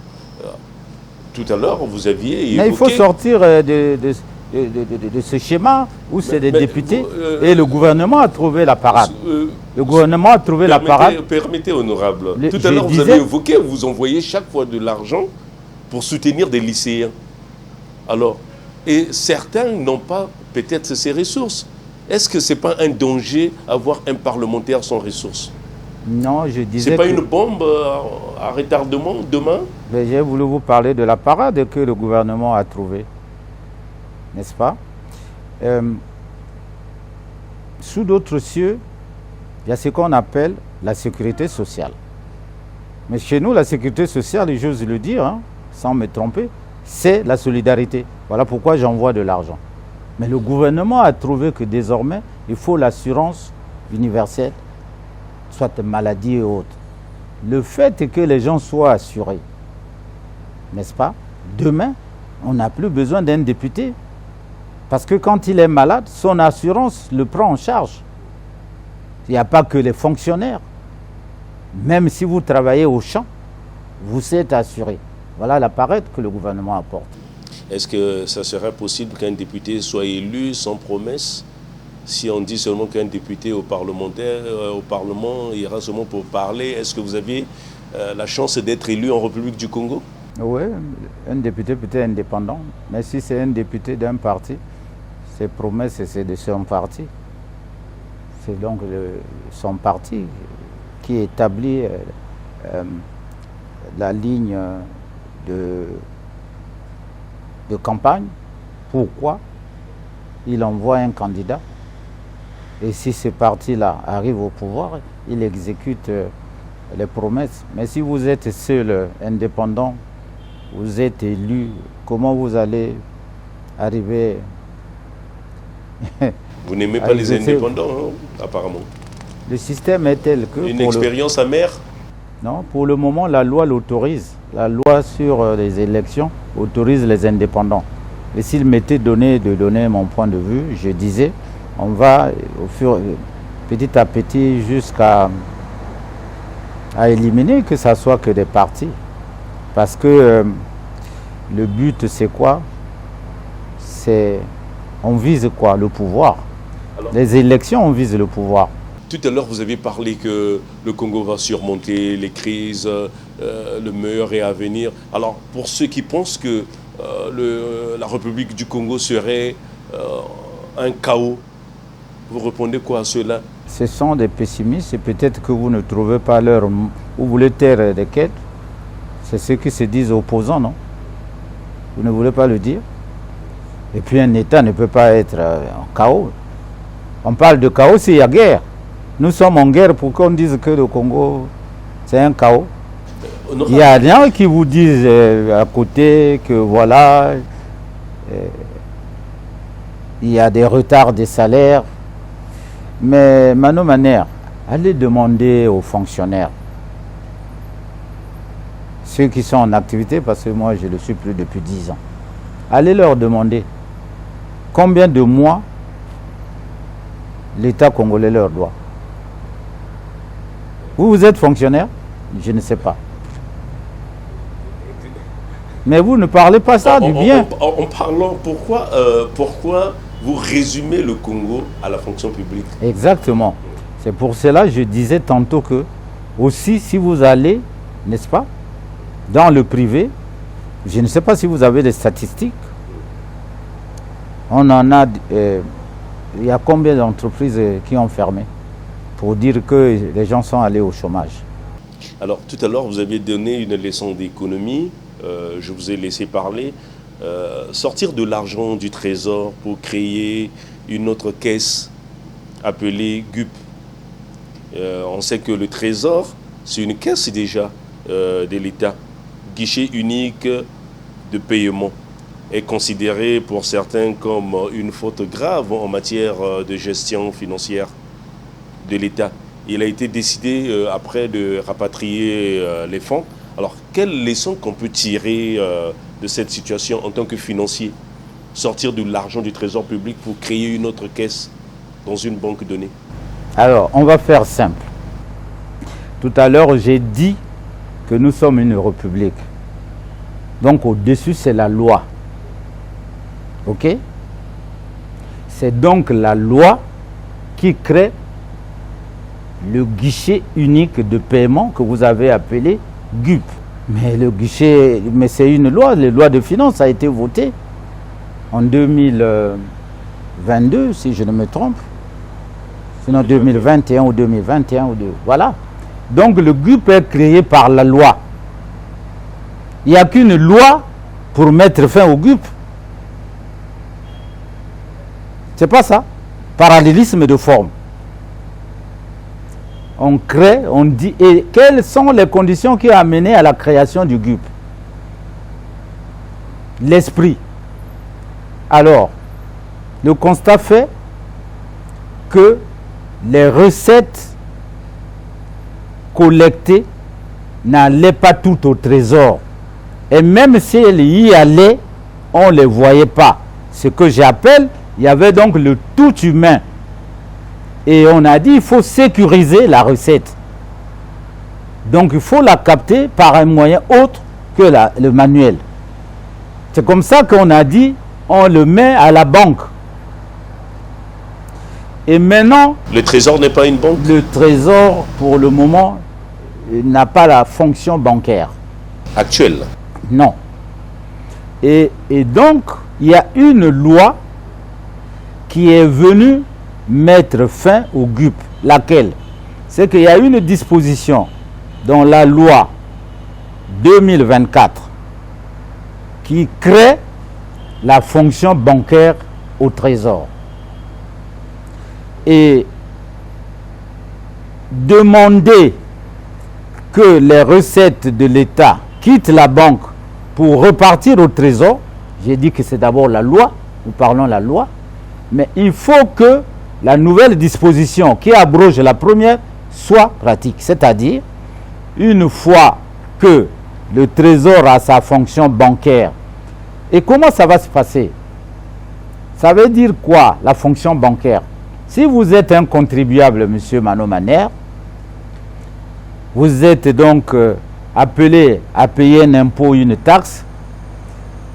Tout à l'heure, vous aviez évoqué... Mais il faut sortir de ce schéma où c'est des députés et le gouvernement a trouvé la parade. Le gouvernement a trouvé la parade. Permettez, honorable. Tout à l'heure, vous avez évoqué, vous envoyez chaque fois de l'argent pour soutenir des lycéens. Alors, et certains n'ont pas peut-être ces ressources. Est-ce que ce n'est pas un danger avoir un parlementaire sans ressources? Non, je disais. C'est pas une bombe à retardement demain? J'ai voulu vous parler de la parade que le gouvernement a trouvée. N'est-ce pas? Sous d'autres cieux, il y a ce qu'on appelle la sécurité sociale. Mais chez nous, la sécurité sociale, et j'ose le dire, hein, sans me tromper, c'est la solidarité. Voilà pourquoi j'envoie de l'argent. Mais le gouvernement a trouvé que désormais, il faut l'assurance universelle, soit maladie et autres. Le fait est que les gens soient assurés, n'est-ce pas? Demain, on n'a plus besoin d'un député. Parce que quand il est malade, son assurance le prend en charge. Il n'y a pas que les fonctionnaires. Même si vous travaillez au champ, vous êtes assuré. Voilà la parade que le gouvernement apporte. Est-ce que ça serait possible qu'un député soit élu sans promesse? Si on dit seulement qu'un député au Parlement ira seulement pour parler, est-ce que vous avez la chance d'être élu en République du Congo? Oui, un député peut être indépendant. Mais si c'est un député d'un parti, ses promesses, c'est de son parti. C'est donc son parti qui établit la ligne de campagne. Pourquoi il envoie un candidat? Et si ce parti-là arrive au pouvoir, il exécute les promesses. Mais si vous êtes seul, indépendant, vous êtes élu, comment vous allez arriver? Vous n'aimez pas les indépendants, hein, apparemment. Le système est tel que... Une expérience amère? Non, pour le moment, la loi l'autorise. La loi sur les élections autorise les indépendants. Et s'il m'était donné de donner mon point de vue, je disais, on va petit à petit jusqu'à éliminer que ça soit que des partis. Parce que le but, c'est quoi? On vise quoi? Le pouvoir. Alors, les élections, on vise le pouvoir. Tout à l'heure, vous avez parlé que le Congo va surmonter les crises, le meilleur est à venir. Alors, pour ceux qui pensent que la République du Congo serait un chaos, vous répondez quoi à cela? Ce sont des pessimistes et peut-être que vous ne trouvez pas leur... Vous voulez taire des quêtes. C'est ceux qui se disent opposants, non? Vous ne voulez pas le dire? Et puis un État ne peut pas être en chaos. On parle de chaos s'il y a guerre. Nous sommes en guerre pour qu'on dise que le Congo, c'est un chaos. Il y a rien qui vous disent à côté que voilà, il y a des retards des salaires. Mais mano manière, allez demander aux fonctionnaires, ceux qui sont en activité, parce que moi je le suis plus depuis 10 ans, allez leur demander combien de mois l'État congolais leur doit. Vous êtes fonctionnaire? Je ne sais pas. Mais vous ne parlez pas ça du bien. En parlant, pourquoi vous résumez le Congo à la fonction publique? Exactement. C'est pour cela que je disais tantôt que, aussi, si vous allez, n'est-ce pas, dans le privé, je ne sais pas si vous avez des statistiques. On en a... il y a combien d'entreprises qui ont fermé pour dire que les gens sont allés au chômage? Alors, tout à l'heure, vous aviez donné une leçon d'économie. Je vous ai laissé parler. Sortir de l'argent du trésor pour créer une autre caisse appelée GUP. On sait que le trésor, c'est une caisse déjà de l'État. Guichet unique de paiement est considéré pour certains comme une faute grave en matière de gestion financière de l'État. Il a été décidé après de rapatrier les fonds. Alors, quelle leçon qu'on peut tirer de cette situation en tant que financier? Sortir de l'argent du trésor public pour créer une autre caisse dans une banque donnée? Alors, on va faire simple. Tout à l'heure, j'ai dit que nous sommes une république. Donc, au-dessus, c'est la loi. OK? C'est donc la loi qui crée le guichet unique de paiement que vous avez appelé GUP. Mais le guichet, mais c'est une loi, la loi de finances a été votée en 2022, si je ne me trompe. Sinon 2021 ou 2021 ou 2. Voilà. Donc le GUP est créé par la loi. Il n'y a qu'une loi pour mettre fin au GUP. C'est pas ça. Parallélisme de forme. On crée, on dit, et quelles sont les conditions qui ont amené à la création du GUP? L'esprit. Alors, le constat fait que les recettes collectées n'allaient pas toutes au trésor. Et même si elles y allaient, on ne les voyait pas. Ce que j'appelle, il y avait donc le tout humain. Et on a dit qu'il faut sécuriser la recette. Donc il faut la capter par un moyen autre que le manuel. C'est comme ça qu'on a dit, on le met à la banque. Et maintenant... Le trésor n'est pas une banque? Le trésor, pour le moment, n'a pas la fonction bancaire. Actuelle? Non. Et donc, il y a une loi qui est venue mettre fin au GUP. Laquelle? C'est qu'il y a une disposition dans la loi 2024 qui crée la fonction bancaire au trésor. Et demander que les recettes de l'État quittent la banque pour repartir au trésor, j'ai dit que c'est d'abord la loi, nous parlons de la loi, mais il faut que la nouvelle disposition qui abroge la première soit pratique. C'est-à-dire, une fois que le trésor a sa fonction bancaire, et comment ça va se passer? Ça veut dire quoi, la fonction bancaire? Si vous êtes un contribuable, monsieur Mano Maner, vous êtes donc appelé à payer un impôt, une taxe,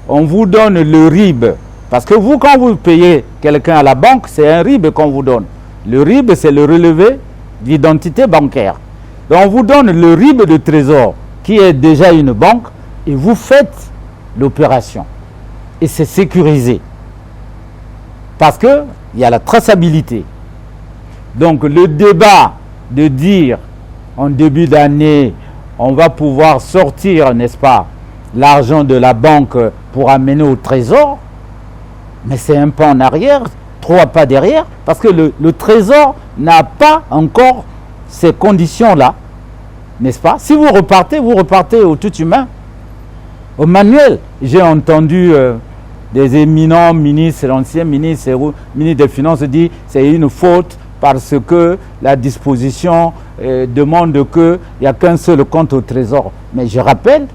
on vous donne le RIB. Parce que vous, quand vous payez quelqu'un à la banque, c'est un RIB qu'on vous donne. Le RIB, c'est le relevé d'identité bancaire. Donc, on vous donne le RIB de trésor, qui est déjà une banque, et vous faites l'opération. Et c'est sécurisé. Parce qu'il y a la traçabilité. Donc, le débat de dire, en début d'année, on va pouvoir sortir, n'est-ce pas, l'argent de la banque pour amener au trésor, mais c'est un pas en arrière, 3 pas derrière, parce que le trésor n'a pas encore ces conditions-là, n'est-ce pas? Si vous repartez au tout humain, au manuel. J'ai entendu des éminents ministres, l'ancien ministre des Finances dit que c'est une faute parce que la disposition demande qu'il n'y a qu'un seul compte au trésor. Mais je rappelle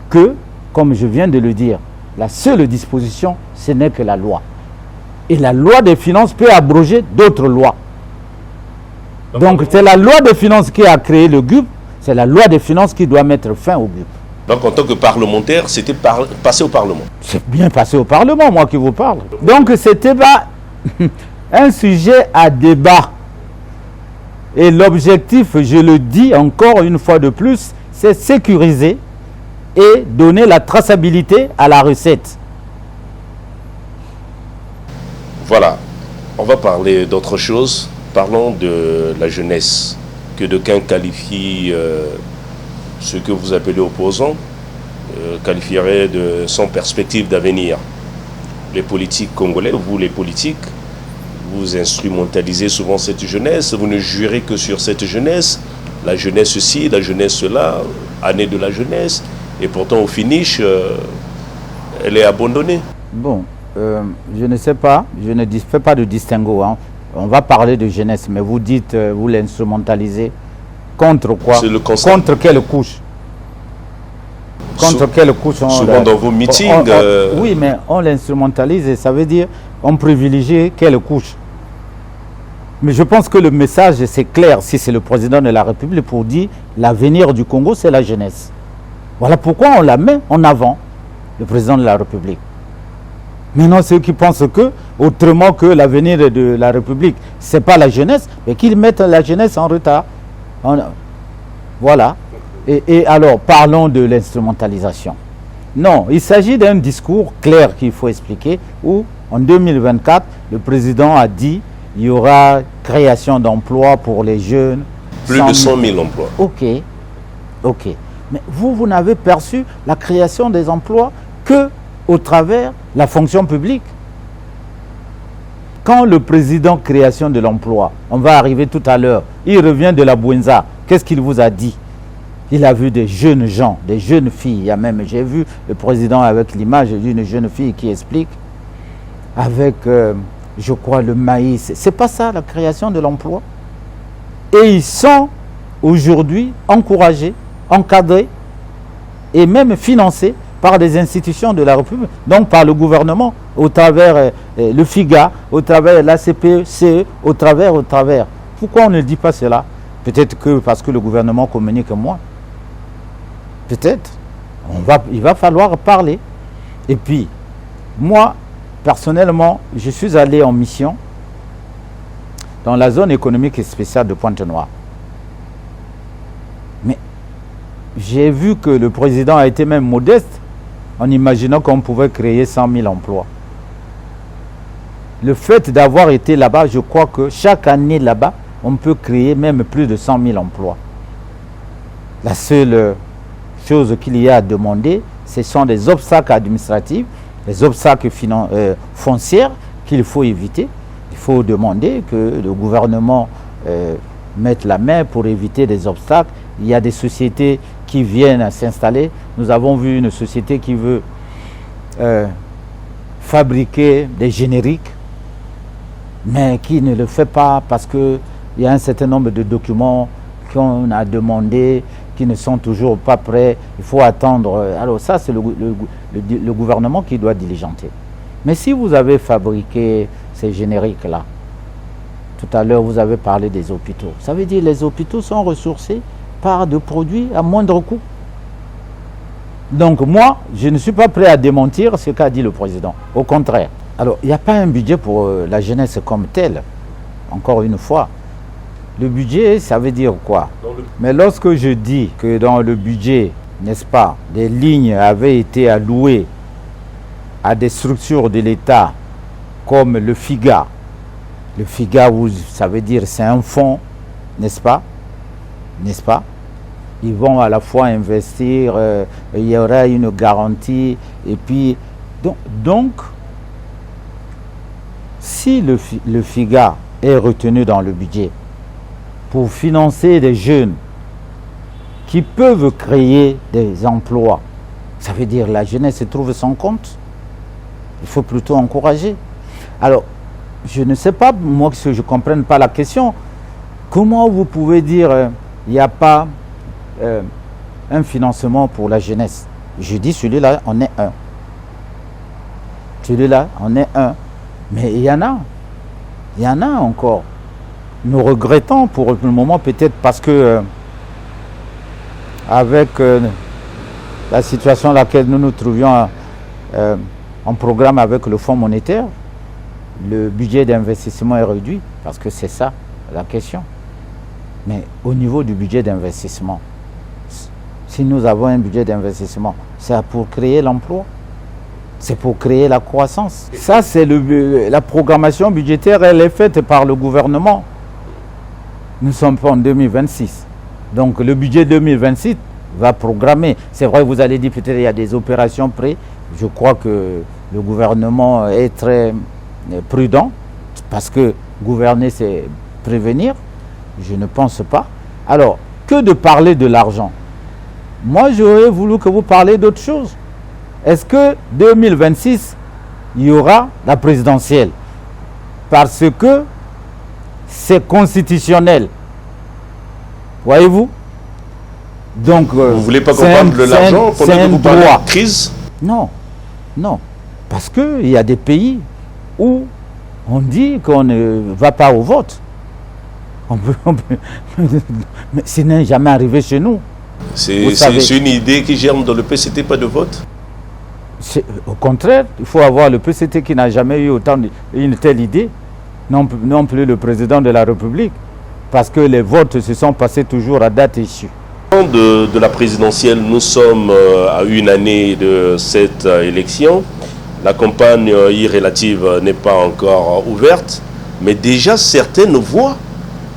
que, comme je viens de le dire, la seule disposition, ce n'est que la loi. Et la loi des finances peut abroger d'autres lois. Donc c'est la loi des finances qui a créé le GUP, c'est la loi des finances qui doit mettre fin au GUP. Donc en tant que parlementaire, c'était passé au Parlement? C'est bien passé au Parlement, moi qui vous parle. Donc c'était un sujet à débat. Et l'objectif, je le dis encore une fois de plus, c'est sécuriser et donner la traçabilité à la recette. Voilà, on va parler d'autre chose. Parlons de la jeunesse, que d'aucuns qualifient ce que vous appelez opposants, qualifieraient de sans perspective d'avenir. Les politiques congolais, vous les politiques, vous instrumentalisez souvent cette jeunesse, vous ne jurez que sur cette jeunesse, la jeunesse ci, la jeunesse cela, année de la jeunesse, et pourtant au finish, elle est abandonnée. Bon, je ne sais pas, je ne fais pas de distinguo on va parler de jeunesse, mais vous dites, vous l'instrumentalisez. Contre quoi? C'est le constat. Contre quelle couche? Contre quelle couche? Souvent dans vos meetings. Oui, mais on l'instrumentalise et ça veut dire on privilégie quelle couche? Mais je pense que le message, c'est clair, si c'est le président de la République pour dire l'avenir du Congo, c'est la jeunesse. Voilà pourquoi on la met en avant, le président de la République. Maintenant, ceux qui pensent que, autrement que l'avenir de la République, ce n'est pas la jeunesse, mais qu'ils mettent la jeunesse en retard. Voilà. Et alors, parlons de l'instrumentalisation. Non, il s'agit d'un discours clair qu'il faut expliquer, où en 2024, le président a dit il y aura création d'emplois pour les jeunes. Plus de 100 000 emplois. Ok. Mais vous n'avez perçu la création des emplois que au travers de la fonction publique. Quand le président création de l'emploi, on va arriver tout à l'heure, il revient de la Bouenza, qu'est-ce qu'il vous a dit? Il a vu des jeunes gens, des jeunes filles. Il y a même, j'ai vu le président avec l'image d'une jeune fille qui explique avec, je crois, le maïs. C'est pas ça la création de l'emploi. Et ils sont aujourd'hui encouragés, encadrés et même financés par des institutions de la République, donc par le gouvernement, au travers le FIGA, au travers la CPCE, au travers. Pourquoi on ne dit pas cela? Peut-être que parce que le gouvernement communique moins. Peut-être. Il va falloir parler. Et puis, moi, personnellement, je suis allé en mission dans la zone économique spéciale de Pointe-Noire. Mais j'ai vu que le président a été même modeste en imaginant qu'on pouvait créer 100 000 emplois. Le fait d'avoir été là-bas, je crois que chaque année là-bas, on peut créer même plus de 100 000 emplois. La seule chose qu'il y a à demander, ce sont des obstacles administratifs, les obstacles fonciers qu'il faut éviter. Il faut demander que le gouvernement mette la main pour éviter des obstacles. Il y a des sociétés qui viennent s'installer. Nous avons vu une société qui veut fabriquer des génériques, mais qui ne le fait pas parce qu'il y a un certain nombre de documents qu'on a demandés, qui ne sont toujours pas prêts. Il faut attendre. Alors ça, c'est le gouvernement qui doit diligenter. Mais si vous avez fabriqué ces génériques-là, tout à l'heure, vous avez parlé des hôpitaux. Ça veut dire que les hôpitaux sont ressourcés par des produits à moindre coût. Donc moi, je ne suis pas prêt à démentir ce qu'a dit le président. Au contraire. Alors, il n'y a pas un budget pour la jeunesse comme telle. Encore une fois. Le budget, ça veut dire quoi? Mais lorsque je dis que dans le budget, n'est-ce pas, des lignes avaient été allouées à des structures de l'État comme le FIGA. Le FIGA, ça veut dire c'est un fonds, n'est-ce pas? N'est-ce pas? Ils vont à la fois investir, il y aura une garantie. Et puis, donc si le FIGA est retenu dans le budget pour financer des jeunes qui peuvent créer des emplois, ça veut dire que la jeunesse se trouve son compte. Il faut plutôt encourager. Alors, je ne sais pas, moi, que je ne comprenne pas la question. Comment vous pouvez dire il n'y a pas un financement pour la jeunesse? Je dis celui-là, on est un. Celui-là, on est un. Mais il y en a. Il y en a encore. Nous regrettons pour le moment, peut-être parce que avec la situation dans laquelle nous nous trouvions en programme avec le Fonds monétaire, le budget d'investissement est réduit, parce que c'est ça la question. Mais au niveau du budget d'investissement, si nous avons un budget d'investissement, c'est pour créer l'emploi, c'est pour créer la croissance. Ça, c'est la programmation budgétaire, elle est faite par le gouvernement. Nous sommes pas en 2026. Donc le budget 2026 va programmer. C'est vrai, vous allez dire peut-être il y a des opérations prêtes. Je crois que le gouvernement est très prudent, parce que gouverner, c'est prévenir. Je ne pense pas. Alors, que de parler de l'argent? Moi, j'aurais voulu que vous parliez d'autre chose. Est-ce que 2026, il y aura la présidentielle? Parce que c'est constitutionnel. Voyez-vous? Donc, vous ne voulez pas qu'on parle de l'argent pendant que vous parlez de crise? Non, non. Parce qu'il y a des pays où on dit qu'on ne va pas au vote. Mais ce n'est jamais arrivé chez nous. C'est une idée qui germe dans le PCT, pas de vote? Au contraire, il faut avoir le PCT qui n'a jamais eu une telle idée, non plus le président de la République, parce que les votes se sont passés toujours à date échue. De la présidentielle, nous sommes à une année de cette élection. La campagne relative n'est pas encore ouverte, mais déjà certaines voix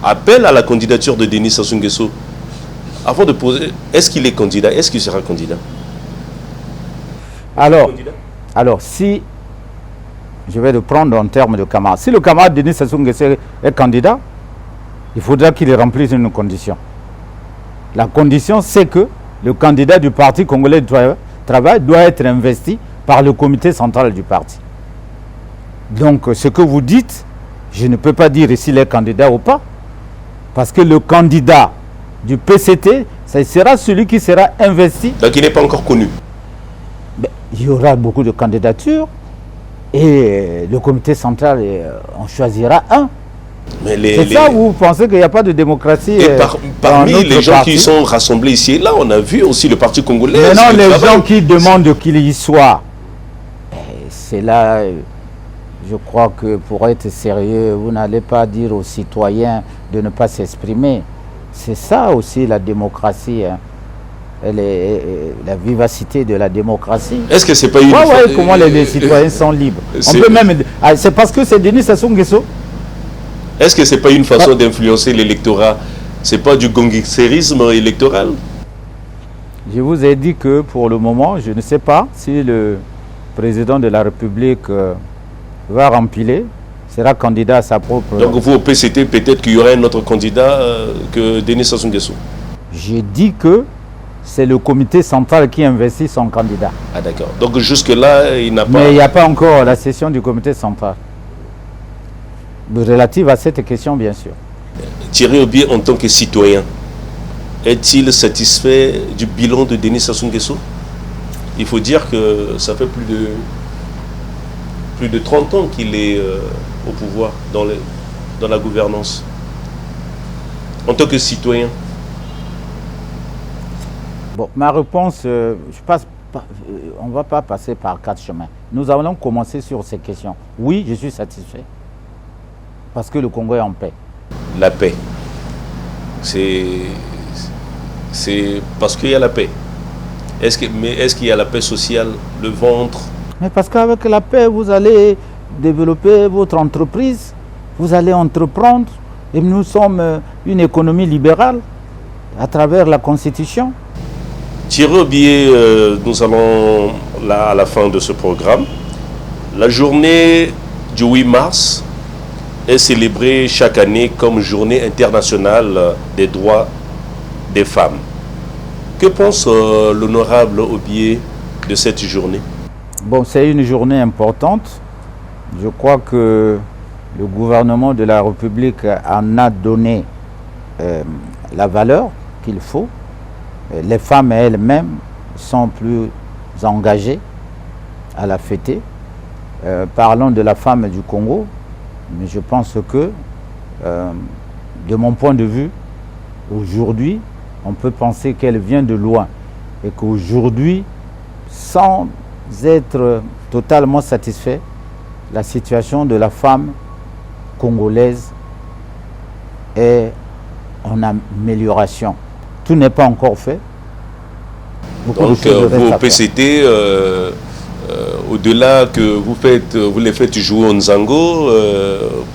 appellent à la candidature de Denis Sassou Nguesso. Avant de poser, est-ce qu'il est candidat? Est-ce qu'il sera candidat? Alors, si je vais le prendre en termes de camarade, si le camarade Denis Sassou Nguesso est candidat, il faudra qu'il remplisse une condition. La condition, c'est que le candidat du Parti congolais du travail doit être investi par le comité central du parti. Donc, ce que vous dites, je ne peux pas dire s'il est candidat ou pas, parce que le candidat du PCT, ce sera celui qui sera investi. Donc, il n'est pas encore connu. Ben, il y aura beaucoup de candidatures et le comité central, on choisira un. C'est ça où vous pensez qu'il n'y a pas de démocratie? Et parmi les gens qui sont rassemblés ici et là, on a vu aussi le Parti congolais. Maintenant, les gens qui demandent qu'il y soit, c'est là, je crois que pour être sérieux, vous n'allez pas dire aux citoyens de ne pas s'exprimer. C'est ça aussi la démocratie, hein. La vivacité de la démocratie. Est-ce que c'est pas une... Vous voyez comment les citoyens sont libres. On peut même... C'est parce que c'est Denis Sassou Nguesso. Est-ce que ce n'est pas une façon d'influencer l'électorat? Ce n'est pas du gangsterisme électoral? Je vous ai dit que pour le moment, je ne sais pas si le président de la République va rempiler, sera candidat à sa propre... Donc vous, au PCT, peut-être qu'il y aura un autre candidat que Denis Sassou Nguesso? J'ai dit que c'est le comité central qui investit son candidat. Ah d'accord. Donc jusque-là, il n'a pas... Mais il n'y a pas encore la session du comité central. Relative à cette question, bien sûr. Thierry Obié, en tant que citoyen, est-il satisfait du bilan de Denis Sassou Nguesso? Il faut dire que ça fait plus de 30 ans qu'il est au pouvoir, dans la gouvernance. En tant que citoyen. Bon, ma réponse, on ne va pas passer par 4 chemins. Nous allons commencer sur ces questions. Oui, je suis satisfait. Parce que le Congo est en paix. La paix. C'est parce qu'il y a la paix. Mais est-ce qu'il y a la paix sociale, le ventre? Mais parce qu'avec la paix, vous allez développer votre entreprise, vous allez entreprendre. Et nous sommes une économie libérale à travers la Constitution. Thierry Obié, nous allons là à la fin de ce programme. La journée du 8 mars est célébrée chaque année comme journée internationale des droits des femmes. Que pense l'honorable Obié de cette journée? Bon, c'est une journée importante. Je crois que le gouvernement de la République en a donné la valeur qu'il faut. Les femmes elles-mêmes sont plus engagées à la fêter. Parlons de la femme du Congo. Mais je pense que, de mon point de vue, aujourd'hui, on peut penser qu'elle vient de loin. Et qu'aujourd'hui, sans être totalement satisfait, la situation de la femme congolaise est en amélioration. Tout n'est pas encore fait. Donc, vous, au PCT, au-delà que vous les faites jouer au Nzango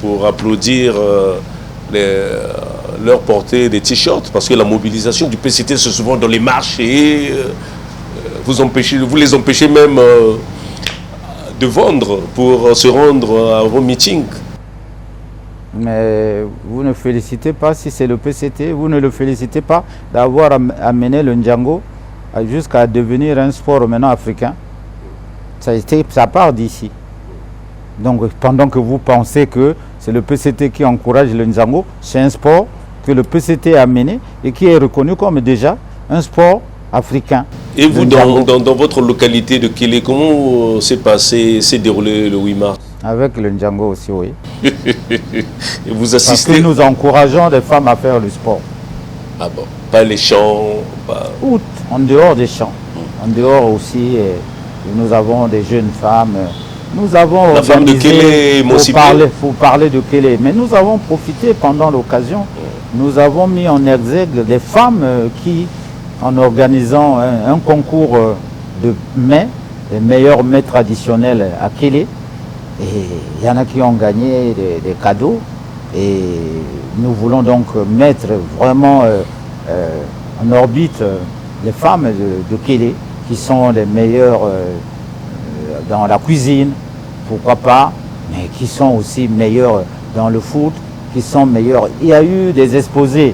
pour applaudir leur porter des t-shirts, parce que la mobilisation du PCT c'est souvent dans les marches et vous les empêchez même de vendre pour se rendre à vos meetings. Mais vous ne félicitez pas, si c'est le PCT, vous ne le félicitez pas d'avoir amené le Ndjango jusqu'à devenir un sport maintenant africain. Ça part d'ici. Donc pendant que vous pensez que c'est le PCT qui encourage le Nzango. C'est un sport que le PCT a mené et qui est reconnu comme déjà un sport africain. Et vous, dans votre localité de Kélé, comment s'est déroulé le 8 mars? Avec le Ndjango aussi, oui. Et vous assistez? Parce que nous encourageons les femmes à faire le sport. Ah bon, pas les chants, pas... Ou en dehors des champs. En dehors aussi, nous avons des jeunes femmes. Nous avons la femme de Kélé, faut parler de Kélé. Mais nous avons profité pendant l'occasion. Nous avons mis en exergue des femmes qui, en organisant un concours de mets, les meilleurs mets traditionnels à Kélé, et il y en a qui ont gagné des cadeaux. Et nous voulons donc mettre vraiment en orbite les femmes de Kélé, qui sont les meilleures dans la cuisine, pourquoi pas, mais qui sont aussi meilleures dans le foot, qui sont meilleures. Il y a eu des exposés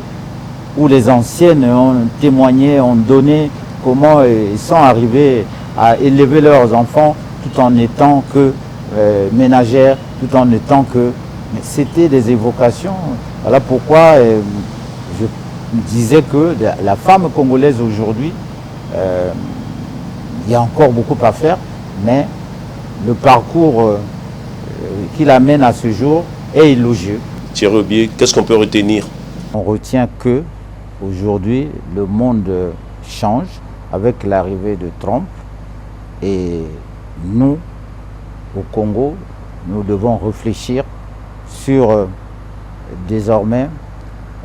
où les anciennes ont témoigné, ont donné comment ils sont arrivés à élever leurs enfants tout en étant que ménagères, tout en étant que... Mais c'était des évocations. Voilà pourquoi je disais que la femme congolaise aujourd'hui, il y a encore beaucoup à faire, mais le parcours qui l'amène à ce jour est élogieux. Thierry Obié, qu'est-ce qu'on peut retenir? On retient que aujourd'hui le monde change avec l'arrivée de Trump et nous, au Congo, nous devons réfléchir sur désormais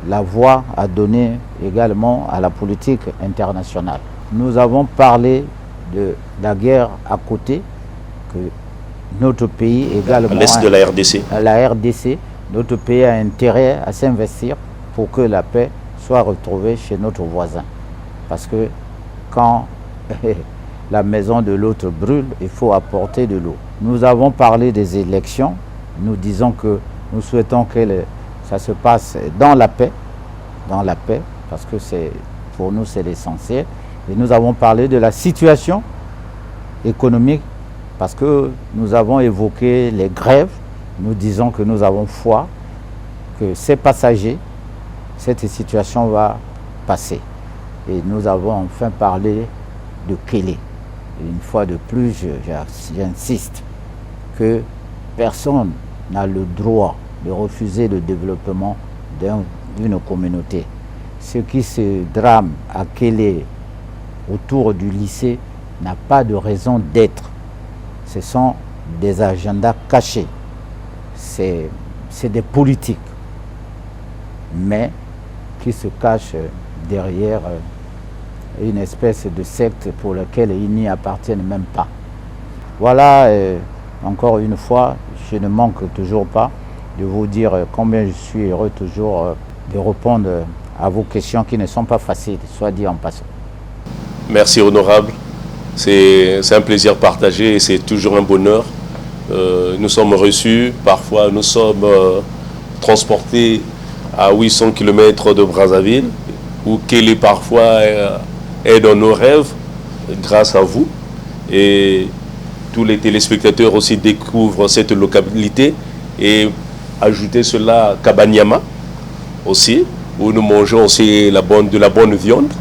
la voie à donner également à la politique internationale. Nous avons parlé de la guerre à côté, que notre pays également... À l'est de la RDC. À la RDC, notre pays a intérêt à s'investir pour que la paix soit retrouvée chez notre voisin. Parce que quand la maison de l'autre brûle, il faut apporter de l'eau. Nous avons parlé des élections. Nous disons que nous souhaitons que ça se passe dans la paix, parce que pour nous c'est l'essentiel. Et nous avons parlé de la situation économique, parce que nous avons évoqué les grèves. Nous disons que nous avons foi que c'est passager, cette situation va passer. Et nous avons enfin parlé de Kélé. Une fois de plus, j'insiste que personne n'a le droit de refuser le développement d'une communauté. Ce qui se drame à Kélé autour du lycée n'a pas de raison d'être. Ce sont des agendas cachés. C'est des politiques, mais qui se cachent derrière une espèce de secte pour laquelle ils n'y appartiennent même pas. Voilà, encore une fois, je ne manque toujours pas de vous dire combien je suis heureux toujours de répondre à vos questions qui ne sont pas faciles, soit dit en passant. Merci honorable, c'est un plaisir partagé et c'est toujours un bonheur. Nous sommes reçus, parfois nous sommes transportés à 800 km de Brazzaville, où Kélé parfois est dans nos rêves, grâce à vous. Et tous les téléspectateurs aussi découvrent cette localité. Et ajouter cela à Kabanyama aussi, où nous mangeons aussi de la bonne viande.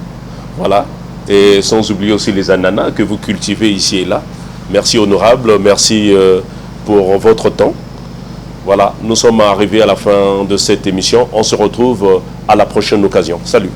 Voilà. Et sans oublier aussi les ananas que vous cultivez ici et là. Merci honorable, merci pour votre temps. Voilà, nous sommes arrivés à la fin de cette émission. On se retrouve à la prochaine occasion. Salut.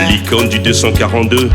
L'icône du 242.